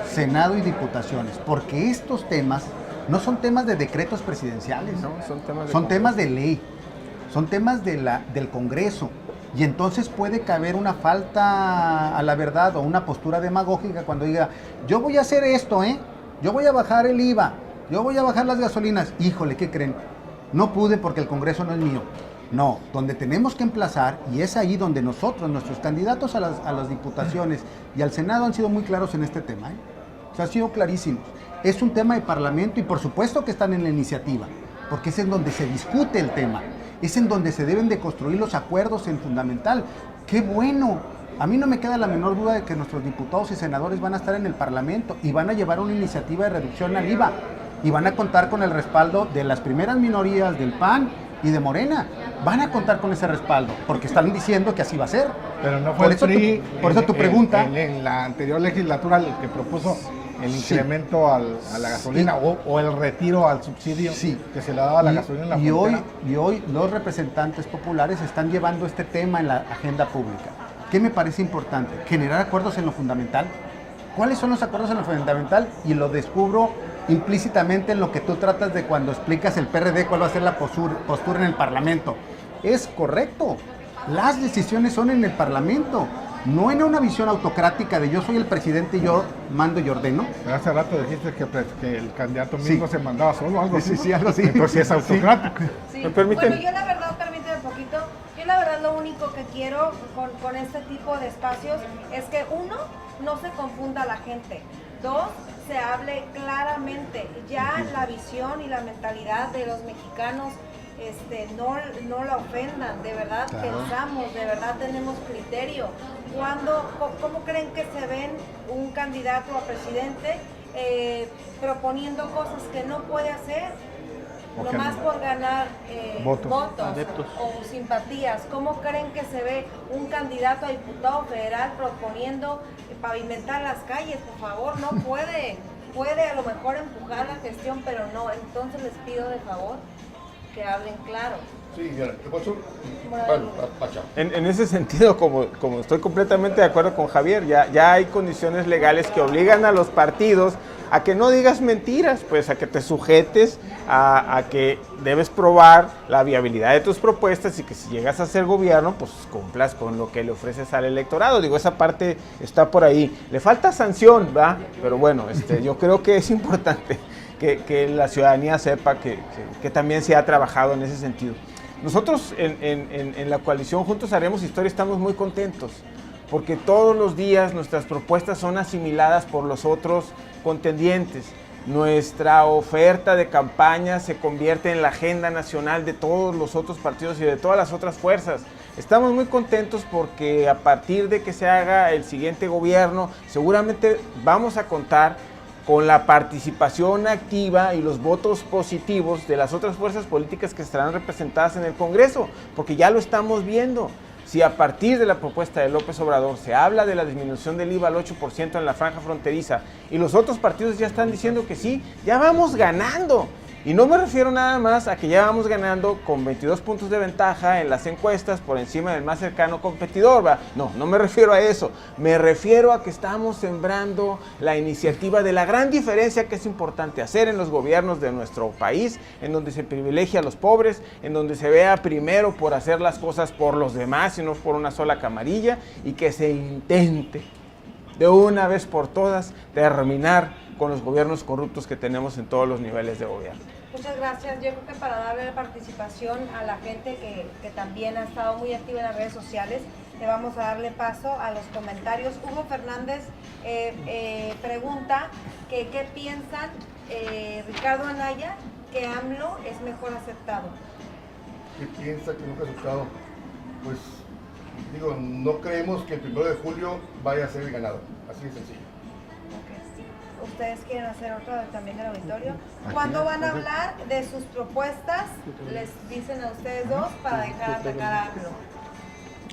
Senado y Diputaciones, porque estos temas no son temas de decretos presidenciales, No, son temas de ley, son temas del Congreso. Y entonces puede caber una falta a la verdad o una postura demagógica cuando diga, yo voy a hacer esto, yo voy a bajar el IVA, yo voy a bajar las gasolinas. Híjole, ¿qué creen? No pude porque el Congreso no es mío. No, donde tenemos que emplazar, y es ahí donde nosotros, nuestros candidatos a las diputaciones y al Senado han sido muy claros en este tema. O sea, han sido clarísimos. Es un tema de Parlamento y por supuesto que están en la iniciativa, porque es en donde se discute el tema. Es en donde se deben de construir los acuerdos en fundamental. ¡Qué bueno! A mí no me queda la menor duda de que nuestros diputados y senadores van a estar en el Parlamento y van a llevar una iniciativa de reducción al IVA y van a contar con el respaldo de las primeras minorías del PAN y de Morena. Van a contar con ese respaldo porque están diciendo que así va a ser. Pero no fue el PRI, por eso tu pregunta. En la anterior legislatura el que propuso el incremento a la gasolina o el retiro al subsidio que se le daba a la gasolina en la frontera. Y hoy los representantes populares están llevando este tema en la agenda pública. ¿Qué me parece importante? Generar acuerdos en lo fundamental. ¿Cuáles son los acuerdos en lo fundamental? Y lo descubro implícitamente en lo que tú tratas de cuando explicas el PRD, cuál va a ser la postura en el Parlamento. Es correcto. Las decisiones son en el Parlamento. No en una visión autocrática de yo soy el presidente y yo mando y ordeno. Pero hace rato dijiste que el candidato mismo se mandaba solo, algo así. Sí, algo así. Entonces es autocrático. Sí. ¿Me permiten? Bueno, yo la verdad, permíteme un poquito, yo la verdad lo único que quiero con este tipo de espacios es que uno, no se confunda la gente. Dos, se hable claramente. Ya la visión y la mentalidad de los mexicanos no la ofendan, de verdad pensamos, de verdad tenemos criterio. ¿Cómo creen que se ven un candidato a presidente proponiendo cosas que no puede hacer? Nomás por ganar votos adeptos o simpatías. ¿Cómo creen que se ve un candidato a diputado federal proponiendo pavimentar las calles? Por favor, no puede. Puede a lo mejor empujar la gestión, pero no. Entonces les pido de favor que hablen claro. Sí, mira, ¿te puedo? Bueno, Pacha. En ese sentido, como estoy completamente de acuerdo con Javier, ya hay condiciones legales que obligan a los partidos a que no digas mentiras, pues a que te sujetes a que debes probar la viabilidad de tus propuestas y que si llegas a ser gobierno, pues cumplas con lo que le ofreces al electorado. Digo, esa parte está por ahí. Le falta sanción, ¿va? Pero bueno, yo creo que es importante que la ciudadanía sepa que también se ha trabajado en ese sentido. Nosotros en la coalición Juntos Haremos Historia estamos muy contentos porque todos los días nuestras propuestas son asimiladas por los otros contendientes. Nuestra oferta de campaña se convierte en la agenda nacional de todos los otros partidos y de todas las otras fuerzas. Estamos muy contentos porque a partir de que se haga el siguiente gobierno, seguramente vamos a contar con la participación activa y los votos positivos de las otras fuerzas políticas que estarán representadas en el Congreso, porque ya lo estamos viendo. Si a partir de la propuesta de López Obrador se habla de la disminución del IVA al 8% en la franja fronteriza y los otros partidos ya están diciendo que sí, ya vamos ganando. Y no me refiero nada más a que ya vamos ganando con 22 puntos de ventaja en las encuestas por encima del más cercano competidor, ¿va? No me refiero a eso. Me refiero a que estamos sembrando la iniciativa de la gran diferencia que es importante hacer en los gobiernos de nuestro país, en donde se privilegia a los pobres, en donde se vea primero por hacer las cosas por los demás y no por una sola camarilla, y que se intente de una vez por todas terminar con los gobiernos corruptos que tenemos en todos los niveles de gobierno. Muchas gracias. Yo creo que para darle participación a la gente que también ha estado muy activa en las redes sociales, vamos a darle paso a los comentarios. Hugo Fernández pregunta que qué piensan Ricardo Anaya, que AMLO es mejor aceptado. ¿Qué piensa que nunca ha aceptado? Pues digo, no creemos que el 1 de julio vaya a ser el ganador, así de sencillo. Okay. ¿Ustedes quieren hacer otro también del auditorio? ¿Cuándo van a hablar de sus propuestas? Les dicen a ustedes dos para dejar atacar a AMLO.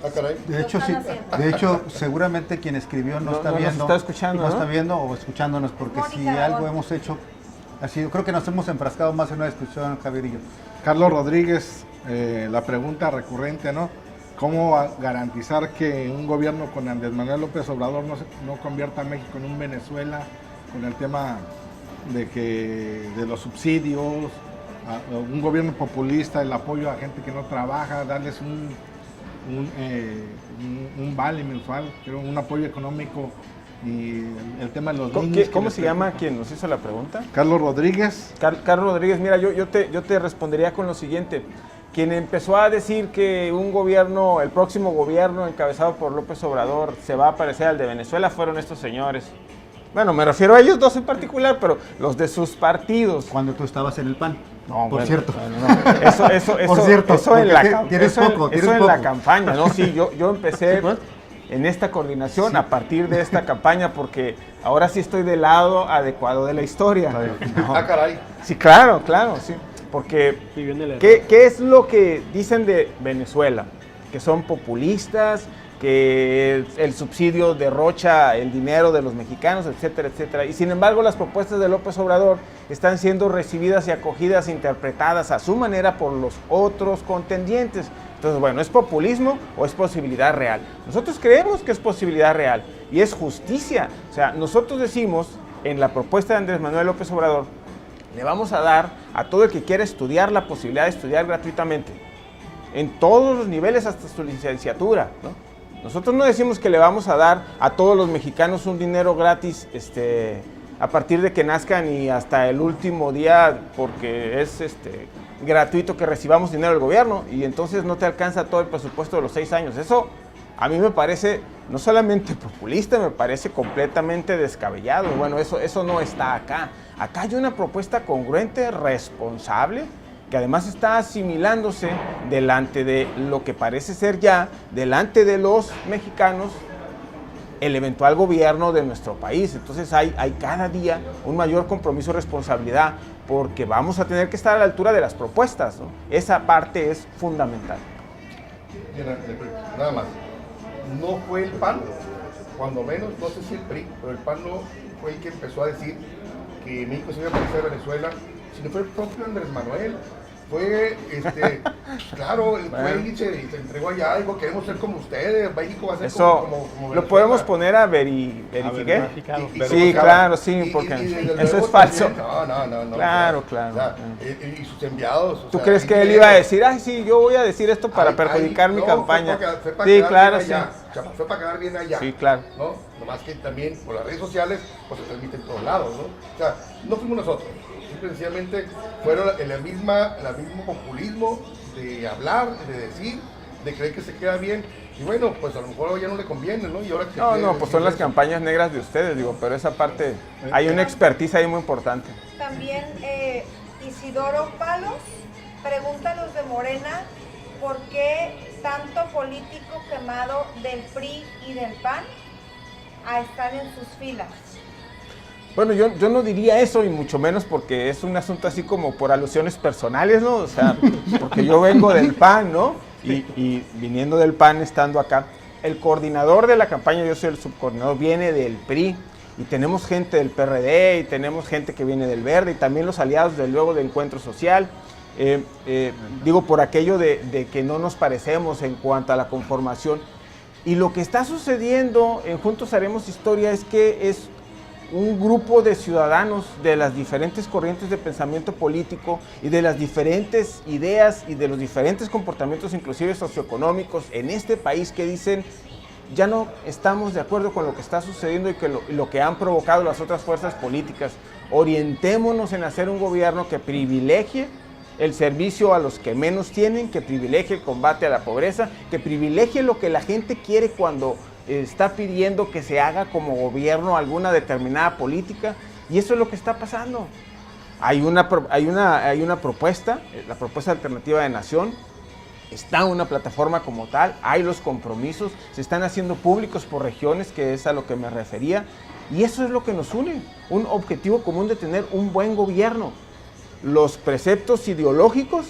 Ah, caray. De hecho, sí, de hecho, seguramente quien escribió no está viendo, está escuchando, no ¿no? está viendo o escuchándonos, porque Mónica si Aragón. algo hemos hecho, así, creo que nos hemos enfrascado más en una discusión, Javier y yo. Carlos Rodríguez, la pregunta recurrente, ¿no? ¿Cómo garantizar que un gobierno con Andrés Manuel López Obrador no convierta a México en un Venezuela con el tema de los subsidios, un gobierno populista, el apoyo a gente que no trabaja, darles un vale mensual, pero un apoyo económico y el tema de los niños? ¿Cómo se llama quien nos hizo la pregunta? Carlos Rodríguez. Carlos Rodríguez, mira, yo te respondería con lo siguiente. Quien empezó a decir que un gobierno, el próximo gobierno encabezado por López Obrador se va a parecer al de Venezuela fueron estos señores. Bueno, me refiero a ellos dos en particular, pero los de sus partidos. Cuando tú estabas en el PAN, No, por bueno, cierto. no. Eso Por cierto, eso en la, tienes eso poco, en, tienes eso en poco. la campaña, ¿no? Sí, yo empecé en esta coordinación a partir de esta campaña porque ahora sí estoy del lado adecuado de la historia. No. Ah, caray. Sí, claro, sí. Porque, ¿qué es lo que dicen de Venezuela? Que son populistas, que el subsidio derrocha el dinero de los mexicanos, etcétera, etcétera. Y sin embargo, las propuestas de López Obrador están siendo recibidas y acogidas, interpretadas a su manera por los otros contendientes. Entonces, bueno, ¿es populismo o es posibilidad real? Nosotros creemos que es posibilidad real y es justicia. O sea, nosotros decimos en la propuesta de Andrés Manuel López Obrador, le vamos a dar a todo el que quiera estudiar la posibilidad de estudiar gratuitamente, en todos los niveles hasta su licenciatura, ¿no? Nosotros no decimos que le vamos a dar a todos los mexicanos un dinero gratis a partir de que nazcan y hasta el último día, porque es gratuito que recibamos dinero del gobierno y entonces no te alcanza todo el presupuesto de los 6 años. Eso a mí me parece no solamente populista, me parece completamente descabellado. Bueno, eso no está acá. Acá hay una propuesta congruente, responsable, que además está asimilándose delante de lo que parece ser ya, delante de los mexicanos, el eventual gobierno de nuestro país. Entonces hay cada día un mayor compromiso y responsabilidad porque vamos a tener que estar a la altura de las propuestas, ¿no? Esa parte es fundamental. Nada más, no fue el PAN, cuando menos, no sé si el PRI, pero el PAN no fue el que empezó a decir que México se iba a parecer a Venezuela, sino fue el propio Andrés Manuel. Fue, claro, él fue y se entregó allá, dijo, queremos ser como ustedes, México va a ser eso como Venezuela. ¿Lo podemos poner a verificar? Y Sí, claro, sí, porque eso es falso. No. Claro. O sea, y sus enviados. ¿Tú crees que él iba a decir, ay, sí, yo voy a decir esto para perjudicar mi campaña? Sí, claro, sí. Fue para quedar bien allá. Sí, claro. ¿No? Nomás que también por las redes sociales pues se transmite en todos lados, ¿no? O sea, no fuimos nosotros. Sencillamente fueron el mismo populismo de hablar, de decir, de creer que se queda bien. Y bueno, pues a lo mejor ya no le conviene, ¿no? Y ahora que No, pues son las campañas negras de ustedes, digo, pero esa parte, hay una expertise ahí muy importante. También Isidoro Palos pregunta a los de Morena por qué tanto político quemado del PRI y del PAN están en sus filas. Bueno, yo no diría eso, y mucho menos porque es un asunto así como por alusiones personales, ¿no? O sea, porque yo vengo del PAN, ¿no? Y viniendo del PAN, estando acá, el coordinador de la campaña, yo soy el subcoordinador, viene del PRI, y tenemos gente del PRD, y tenemos gente que viene del Verde, y también los aliados, desde luego, de Encuentro Social. Digo, por aquello de que no nos parecemos en cuanto a la conformación. Y lo que está sucediendo en Juntos Haremos Historia es que es un grupo de ciudadanos de las diferentes corrientes de pensamiento político y de las diferentes ideas y de los diferentes comportamientos, inclusive socioeconómicos, en este país, que dicen, ya no estamos de acuerdo con lo que está sucediendo y lo que han provocado las otras fuerzas políticas. Orientémonos en hacer un gobierno que privilegie el servicio a los que menos tienen, que privilegie el combate a la pobreza, que privilegie lo que la gente quiere cuando está pidiendo que se haga como gobierno alguna determinada política, y eso es lo que está pasando. Hay una propuesta, la propuesta alternativa de Nación, está una plataforma como tal, hay los compromisos, se están haciendo públicos por regiones, que es a lo que me refería, y eso es lo que nos une, un objetivo común de tener un buen gobierno. Los preceptos ideológicos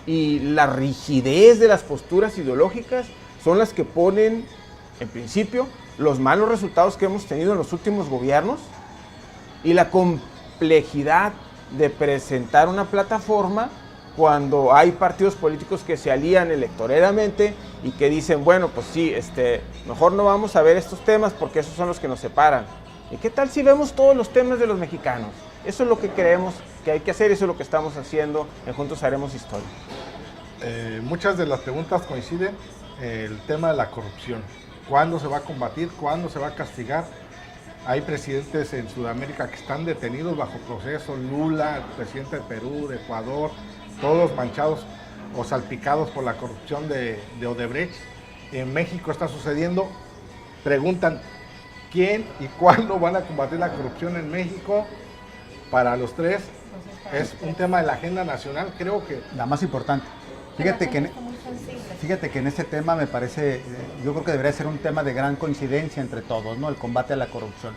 y la rigidez de las posturas ideológicas son las que ponen, en principio, los malos resultados que hemos tenido en los últimos gobiernos y la complejidad de presentar una plataforma cuando hay partidos políticos que se alían electoralmente y que dicen, bueno, pues sí, mejor no vamos a ver estos temas porque esos son los que nos separan. ¿Y qué tal si vemos todos los temas de los mexicanos? Eso es lo que creemos que hay que hacer, eso es lo que estamos haciendo en Juntos Haremos Historia. Muchas de las preguntas coinciden, el tema de la corrupción. ¿Cuándo se va a combatir? ¿Cuándo se va a castigar? Hay presidentes en Sudamérica que están detenidos bajo proceso, Lula, el presidente de Perú, de Ecuador, todos manchados o salpicados por la corrupción de Odebrecht. En México está sucediendo. Preguntan, ¿quién y cuándo van a combatir la corrupción en México? Para los tres es un tema de la agenda nacional, creo que... La más importante. Fíjate que en este tema me parece, yo creo que debería ser un tema de gran coincidencia entre todos, ¿no? El combate a la corrupción.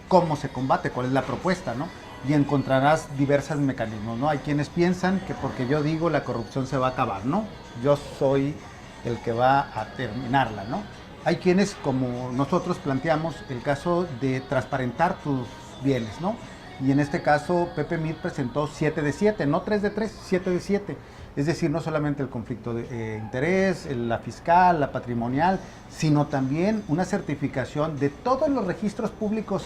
¿Cómo se combate? ¿Cuál es la propuesta, no? Y encontrarás diversos mecanismos, ¿no? Hay quienes piensan que porque yo digo la corrupción se va a acabar, ¿no? Yo soy el que va a terminarla, ¿no? Hay quienes, como nosotros planteamos, el caso de transparentar tus bienes, ¿no? Y en este caso, Pepe Mit presentó 7 de 7, no 3 de 3, 7 de 7. Es decir, no solamente el conflicto de interés, la fiscal, la patrimonial, sino también una certificación de todos los registros públicos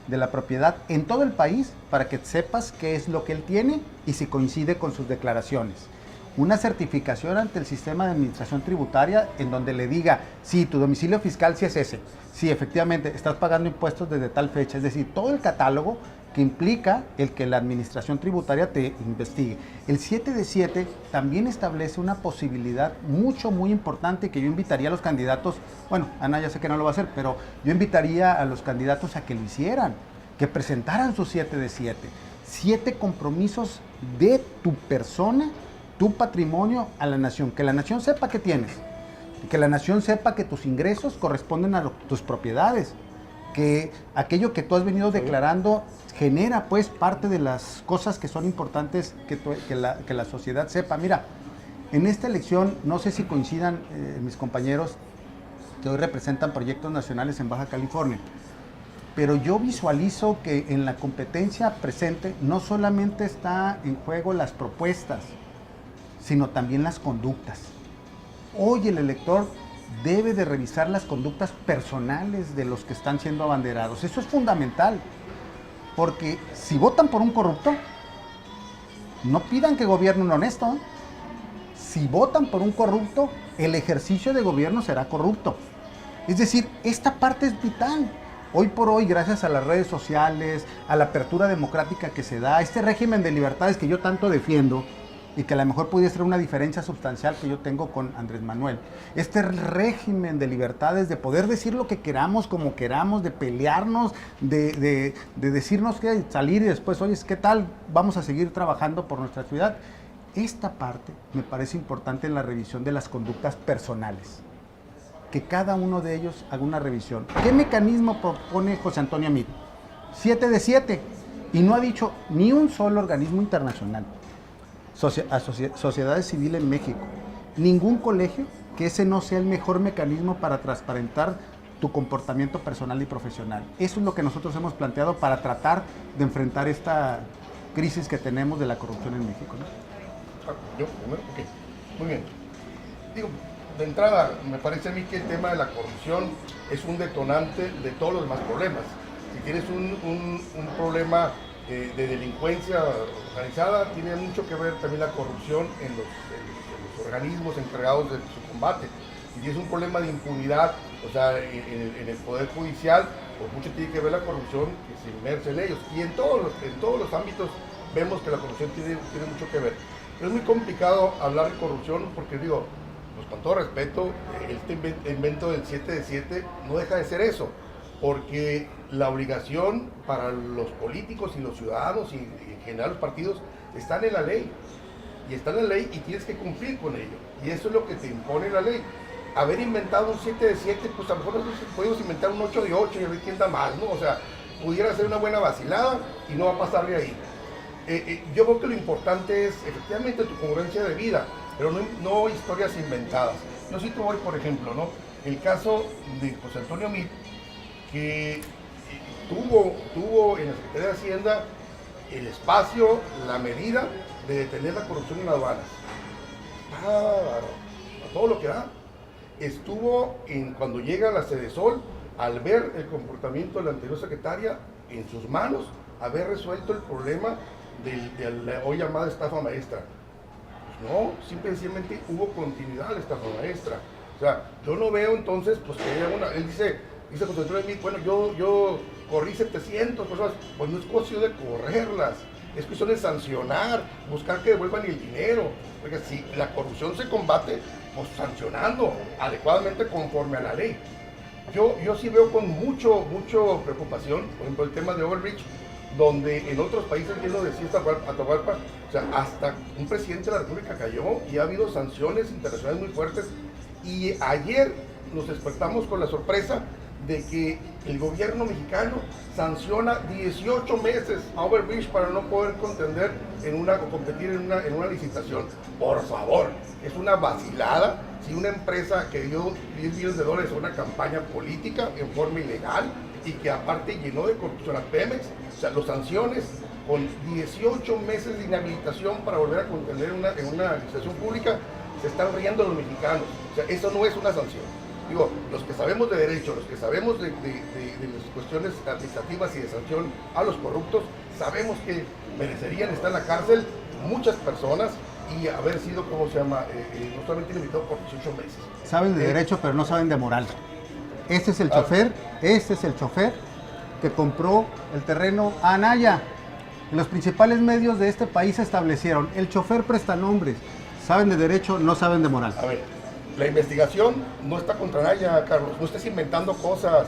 de la propiedad en todo el país para que sepas qué es lo que él tiene y si coincide con sus declaraciones. Una certificación ante el sistema de administración tributaria en donde le diga, sí, tu domicilio fiscal sí es ese, sí, efectivamente, estás pagando impuestos desde tal fecha, es decir, todo el catálogo que implica el que la administración tributaria te investigue. El 7 de 7 también establece una posibilidad muy importante que yo invitaría a los candidatos, bueno, Ana ya sé que no lo va a hacer, pero yo invitaría a los candidatos a que lo hicieran, que presentaran su 7 de 7. 7 compromisos de tu persona, tu patrimonio a la nación, que la nación sepa que tienes, que la nación sepa que tus ingresos corresponden a tus propiedades, que aquello que tú has venido declarando genera pues parte de las cosas que son importantes que la sociedad sepa. Mira, en esta elección, no sé si coincidan mis compañeros que hoy representan proyectos nacionales en Baja California, pero yo visualizo que en la competencia presente no solamente está en juego las propuestas, sino también las conductas. Hoy el elector debe de revisar las conductas personales de los que están siendo abanderados. Eso es fundamental, porque si votan por un corrupto, no pidan que gobierne un honesto, ¿eh? Si votan por un corrupto, el ejercicio de gobierno será corrupto. Es decir, esta parte es vital. Hoy por hoy, gracias a las redes sociales, a la apertura democrática que se da, este régimen de libertades que yo tanto defiendo, y que a lo mejor pudiera ser una diferencia sustancial que yo tengo con Andrés Manuel. Este régimen de libertades, de poder decir lo que queramos, como queramos, de pelearnos, de decirnos que salir y después, oye, ¿qué tal? Vamos a seguir trabajando por nuestra ciudad. Esta parte me parece importante en la revisión de las conductas personales. Que cada uno de ellos haga una revisión. ¿Qué mecanismo propone José Antonio Mit? 7 de 7. Y no ha dicho ni un solo organismo internacional. Sociedades civiles en México, ningún colegio, que ese no sea el mejor mecanismo para transparentar tu comportamiento personal y profesional. Eso es lo que nosotros hemos planteado para tratar de enfrentar esta crisis que tenemos de la corrupción en México, ¿no? Yo primero, ok, muy bien. Digo, de entrada, me parece a mí que el tema de la corrupción es un detonante de todos los demás problemas. Si tienes un problema de delincuencia organizada, tiene mucho que ver también la corrupción en los organismos encargados de su combate. Y si es un problema de impunidad, o sea, en el Poder Judicial, pues mucho tiene que ver la corrupción que se inmersa en ellos. Y en todos los ámbitos vemos que la corrupción tiene mucho que ver. Es muy complicado hablar de corrupción porque digo, pues con todo respeto, este invento del 7 de 7 no deja de ser eso, porque la obligación para los políticos y los ciudadanos y en general los partidos están en la ley, y está en la ley y tienes que cumplir con ello, y eso es lo que te impone la ley. Haber inventado un 7 de 7, pues a lo mejor nosotros podemos inventar un 8 de 8 y a ver quién da más, ¿no? O sea, pudiera ser una buena vacilada y no va a pasar de ahí. Yo creo que lo importante es efectivamente tu congruencia de vida, pero no historias inventadas. Yo cito hoy, por ejemplo, ¿no? El caso de José Antonio Meade, que tuvo en la Secretaría de Hacienda el espacio, la medida de detener la corrupción en aduanas. A todo lo que da. Estuvo cuando llega a la Sedesol, al ver el comportamiento de la anterior secretaria, en sus manos, haber resuelto el problema de la hoy llamada estafa maestra. Pues no, simplemente hubo continuidad a la estafa maestra. O sea, yo no veo entonces, pues que haya él dice José Antonio Meade, bueno, yo corrí 700 personas, pues no es cuestión de correrlas, es cuestión de sancionar, buscar que devuelvan el dinero, porque si la corrupción se combate, pues sancionando adecuadamente conforme a la ley. Yo sí veo con mucho preocupación, por ejemplo, el tema de Overreach, donde en otros países, ya lo decía Atahualpa, o sea, hasta un presidente de la República cayó y ha habido sanciones internacionales muy fuertes, y ayer nos despertamos con la sorpresa de que el gobierno mexicano sanciona 18 meses a Overreach para no poder contender competir en una licitación. Por favor, es una vacilada. Si una empresa que dio $10 millones a una campaña política en forma ilegal y que aparte llenó de corrupción a Pemex, o sea, los sanciones con 18 meses de inhabilitación para volver a contender en una licitación pública, se están riendo los mexicanos. O sea, eso no es una sanción. Digo, los que sabemos de derecho, los que sabemos de las cuestiones administrativas y de sanción a los corruptos, sabemos que merecerían estar en la cárcel muchas personas y haber sido, ¿cómo se llama? No solamente limitado por 18 meses. Saben de derecho, pero no saben de moral. Este es el chofer que compró el terreno a Anaya. Los principales medios de este país establecieron, el chofer presta nombres. Saben de derecho, no saben de moral. A ver. La investigación no está contra Anaya, Carlos, no estés inventando cosas.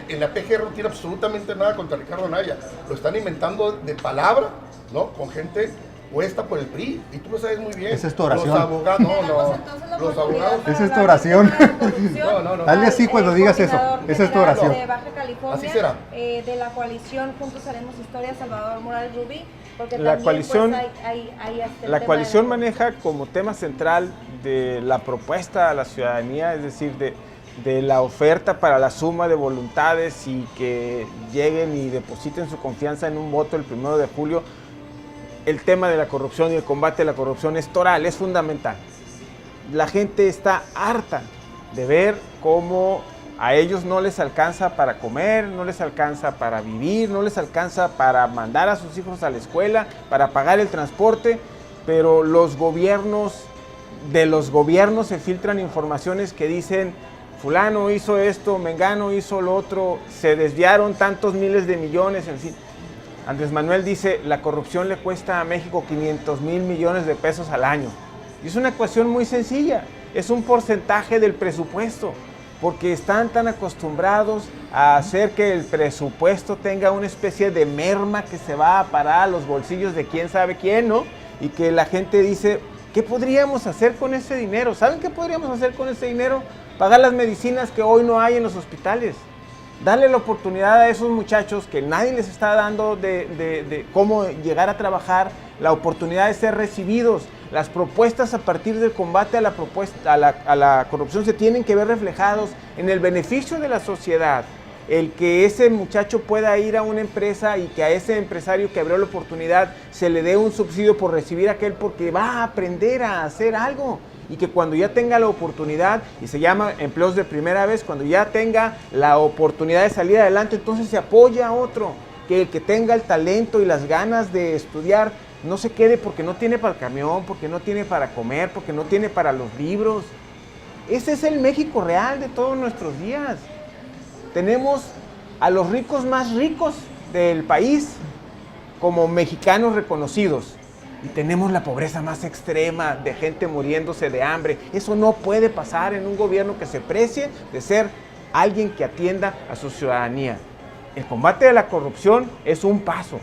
En la PGR no tiene absolutamente nada contra Ricardo Anaya. Lo están inventando de palabra, ¿no? Con gente puesta por el PRI, y tú lo sabes muy bien. Esa es tu oración. Los abogados, los abogados. Esa es tu oración. No. Hazle así cuando digas eso. Esa es tu oración. De Baja California, así será. De la coalición Juntos Haremos Historia, Salvador Morales Rubí, porque La también, coalición, pues, hay la coalición maneja como tema central de la propuesta a la ciudadanía, es decir, de la oferta para la suma de voluntades y que lleguen y depositen su confianza en un voto el 1 de julio. El tema de la corrupción y el combate a la corrupción es toral, es fundamental. La gente está harta de ver cómo a ellos no les alcanza para comer, no les alcanza para vivir, no les alcanza para mandar a sus hijos a la escuela, para pagar el transporte, pero de los gobiernos se filtran informaciones que dicen fulano hizo esto, mengano hizo lo otro, se desviaron tantos miles de millones, en fin. Andrés Manuel dice, la corrupción le cuesta a México 500,000 millones de pesos al año. Y es una ecuación muy sencilla, es un porcentaje del presupuesto, porque están tan acostumbrados a hacer que el presupuesto tenga una especie de merma que se va a parar a los bolsillos de quién sabe quién, ¿no? Y que la gente dice, ¿qué podríamos hacer con ese dinero? ¿Saben qué podríamos hacer con ese dinero? Pagar las medicinas que hoy no hay en los hospitales. Darle la oportunidad a esos muchachos que nadie les está dando de cómo llegar a trabajar, la oportunidad de ser recibidos. Las propuestas a partir del combate a la corrupción se tienen que ver reflejados en el beneficio de la sociedad. El que ese muchacho pueda ir a una empresa y que a ese empresario que abrió la oportunidad se le dé un subsidio por recibir aquel porque va a aprender a hacer algo. Y que cuando ya tenga la oportunidad, y se llama empleos de primera vez, cuando ya tenga la oportunidad de salir adelante, entonces se apoya a otro. Que el que tenga el talento y las ganas de estudiar no se quede porque no tiene para el camión, porque no tiene para comer, porque no tiene para los libros. Ese es el México real de todos nuestros días. Tenemos a los ricos más ricos del país como mexicanos reconocidos. y tenemos la pobreza más extrema de gente muriéndose de hambre. Eso no puede pasar en un gobierno que se precie de ser alguien que atienda a su ciudadanía. El combate a la corrupción es un paso,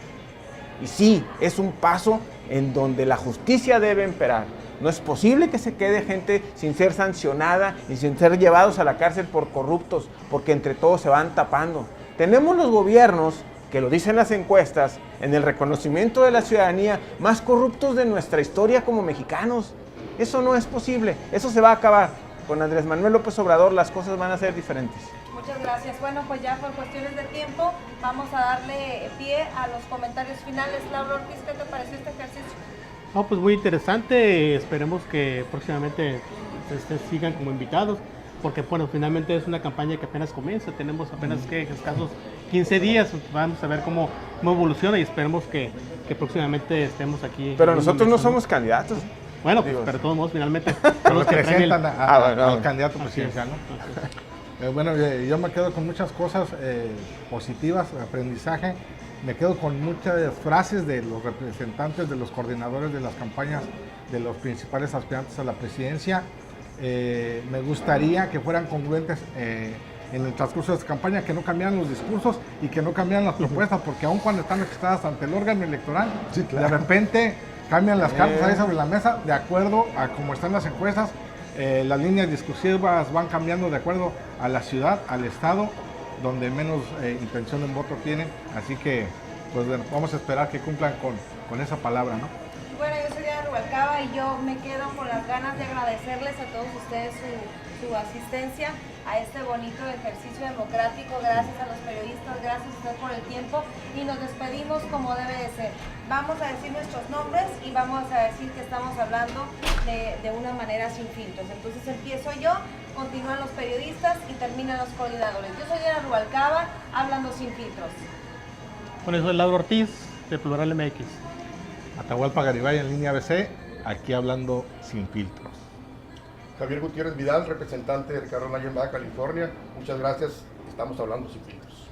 y sí, es un paso en donde la justicia debe imperar. No es posible que se quede gente sin ser sancionada y sin ser llevados a la cárcel por corruptos, porque entre todos se van tapando. Tenemos los gobiernos, que lo dicen las encuestas, en el reconocimiento de la ciudadanía, más corruptos de nuestra historia como mexicanos. Eso no es posible, eso se va a acabar. Con Andrés Manuel López Obrador las cosas van a ser diferentes. Muchas gracias. Bueno, pues ya por cuestiones de tiempo vamos a darle pie a los comentarios finales. Laura Ortiz, ¿qué te pareció este ejercicio? No, pues muy interesante. Esperemos que próximamente sigan como invitados, porque bueno, finalmente es una campaña que apenas comienza. Tenemos apenas escasos 15 días. Vamos a ver cómo evoluciona y esperemos que próximamente estemos aquí. Pero nosotros no somos candidatos. Bueno, pues, pero de todos modos, finalmente Son los que presentan bueno, al candidato presidencial, ¿no? Bueno, yo me quedo con muchas cosas positivas, aprendizaje. Me quedo con muchas frases de los representantes, de los coordinadores de las campañas de los principales aspirantes a la presidencia. Me gustaría que fueran congruentes en el transcurso de esta campaña, que no cambiaran los discursos y que no cambiaran las propuestas, porque aun cuando están registradas ante el órgano electoral, de repente cambian las cartas ahí sobre la mesa de acuerdo a cómo están las encuestas. Las líneas discursivas van cambiando de acuerdo a la ciudad, al estado, donde menos intención de voto tienen. Así que, pues bueno, vamos a esperar que cumplan con esa palabra, ¿no? Bueno, yo soy Diana Rubalcaba y yo me quedo con las ganas de agradecerles a todos ustedes su asistencia a este bonito ejercicio democrático. Gracias a los periodistas, gracias a ustedes por el tiempo y nos despedimos como debe de ser. Vamos a decir nuestros nombres y vamos a decir que estamos hablando de una manera sin filtros. Entonces empiezo yo, continúan los periodistas y terminan los coordinadores. Yo soy Diana Rubalcaba, hablando sin filtros. Bueno, yo soy Lauro Ortiz, de Plural MX. Atahualpa Garibay en línea ABC, aquí hablando sin filtros. Javier Gutiérrez Vidal, representante de Ricardo Anaya en Baja California. Muchas gracias, estamos hablando sin filtros.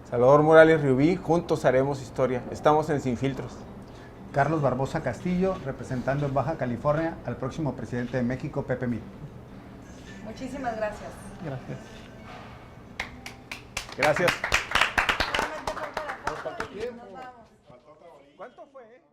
Salvador Morales Riubí, juntos haremos historia. Estamos en Sin Filtros. Carlos Barbosa Castillo, representando en Baja California al próximo presidente de México, Pepe Mit. Muchísimas gracias. Gracias. Gracias. Solamente falta la foto y nos vamos. ¿Cuánto fue?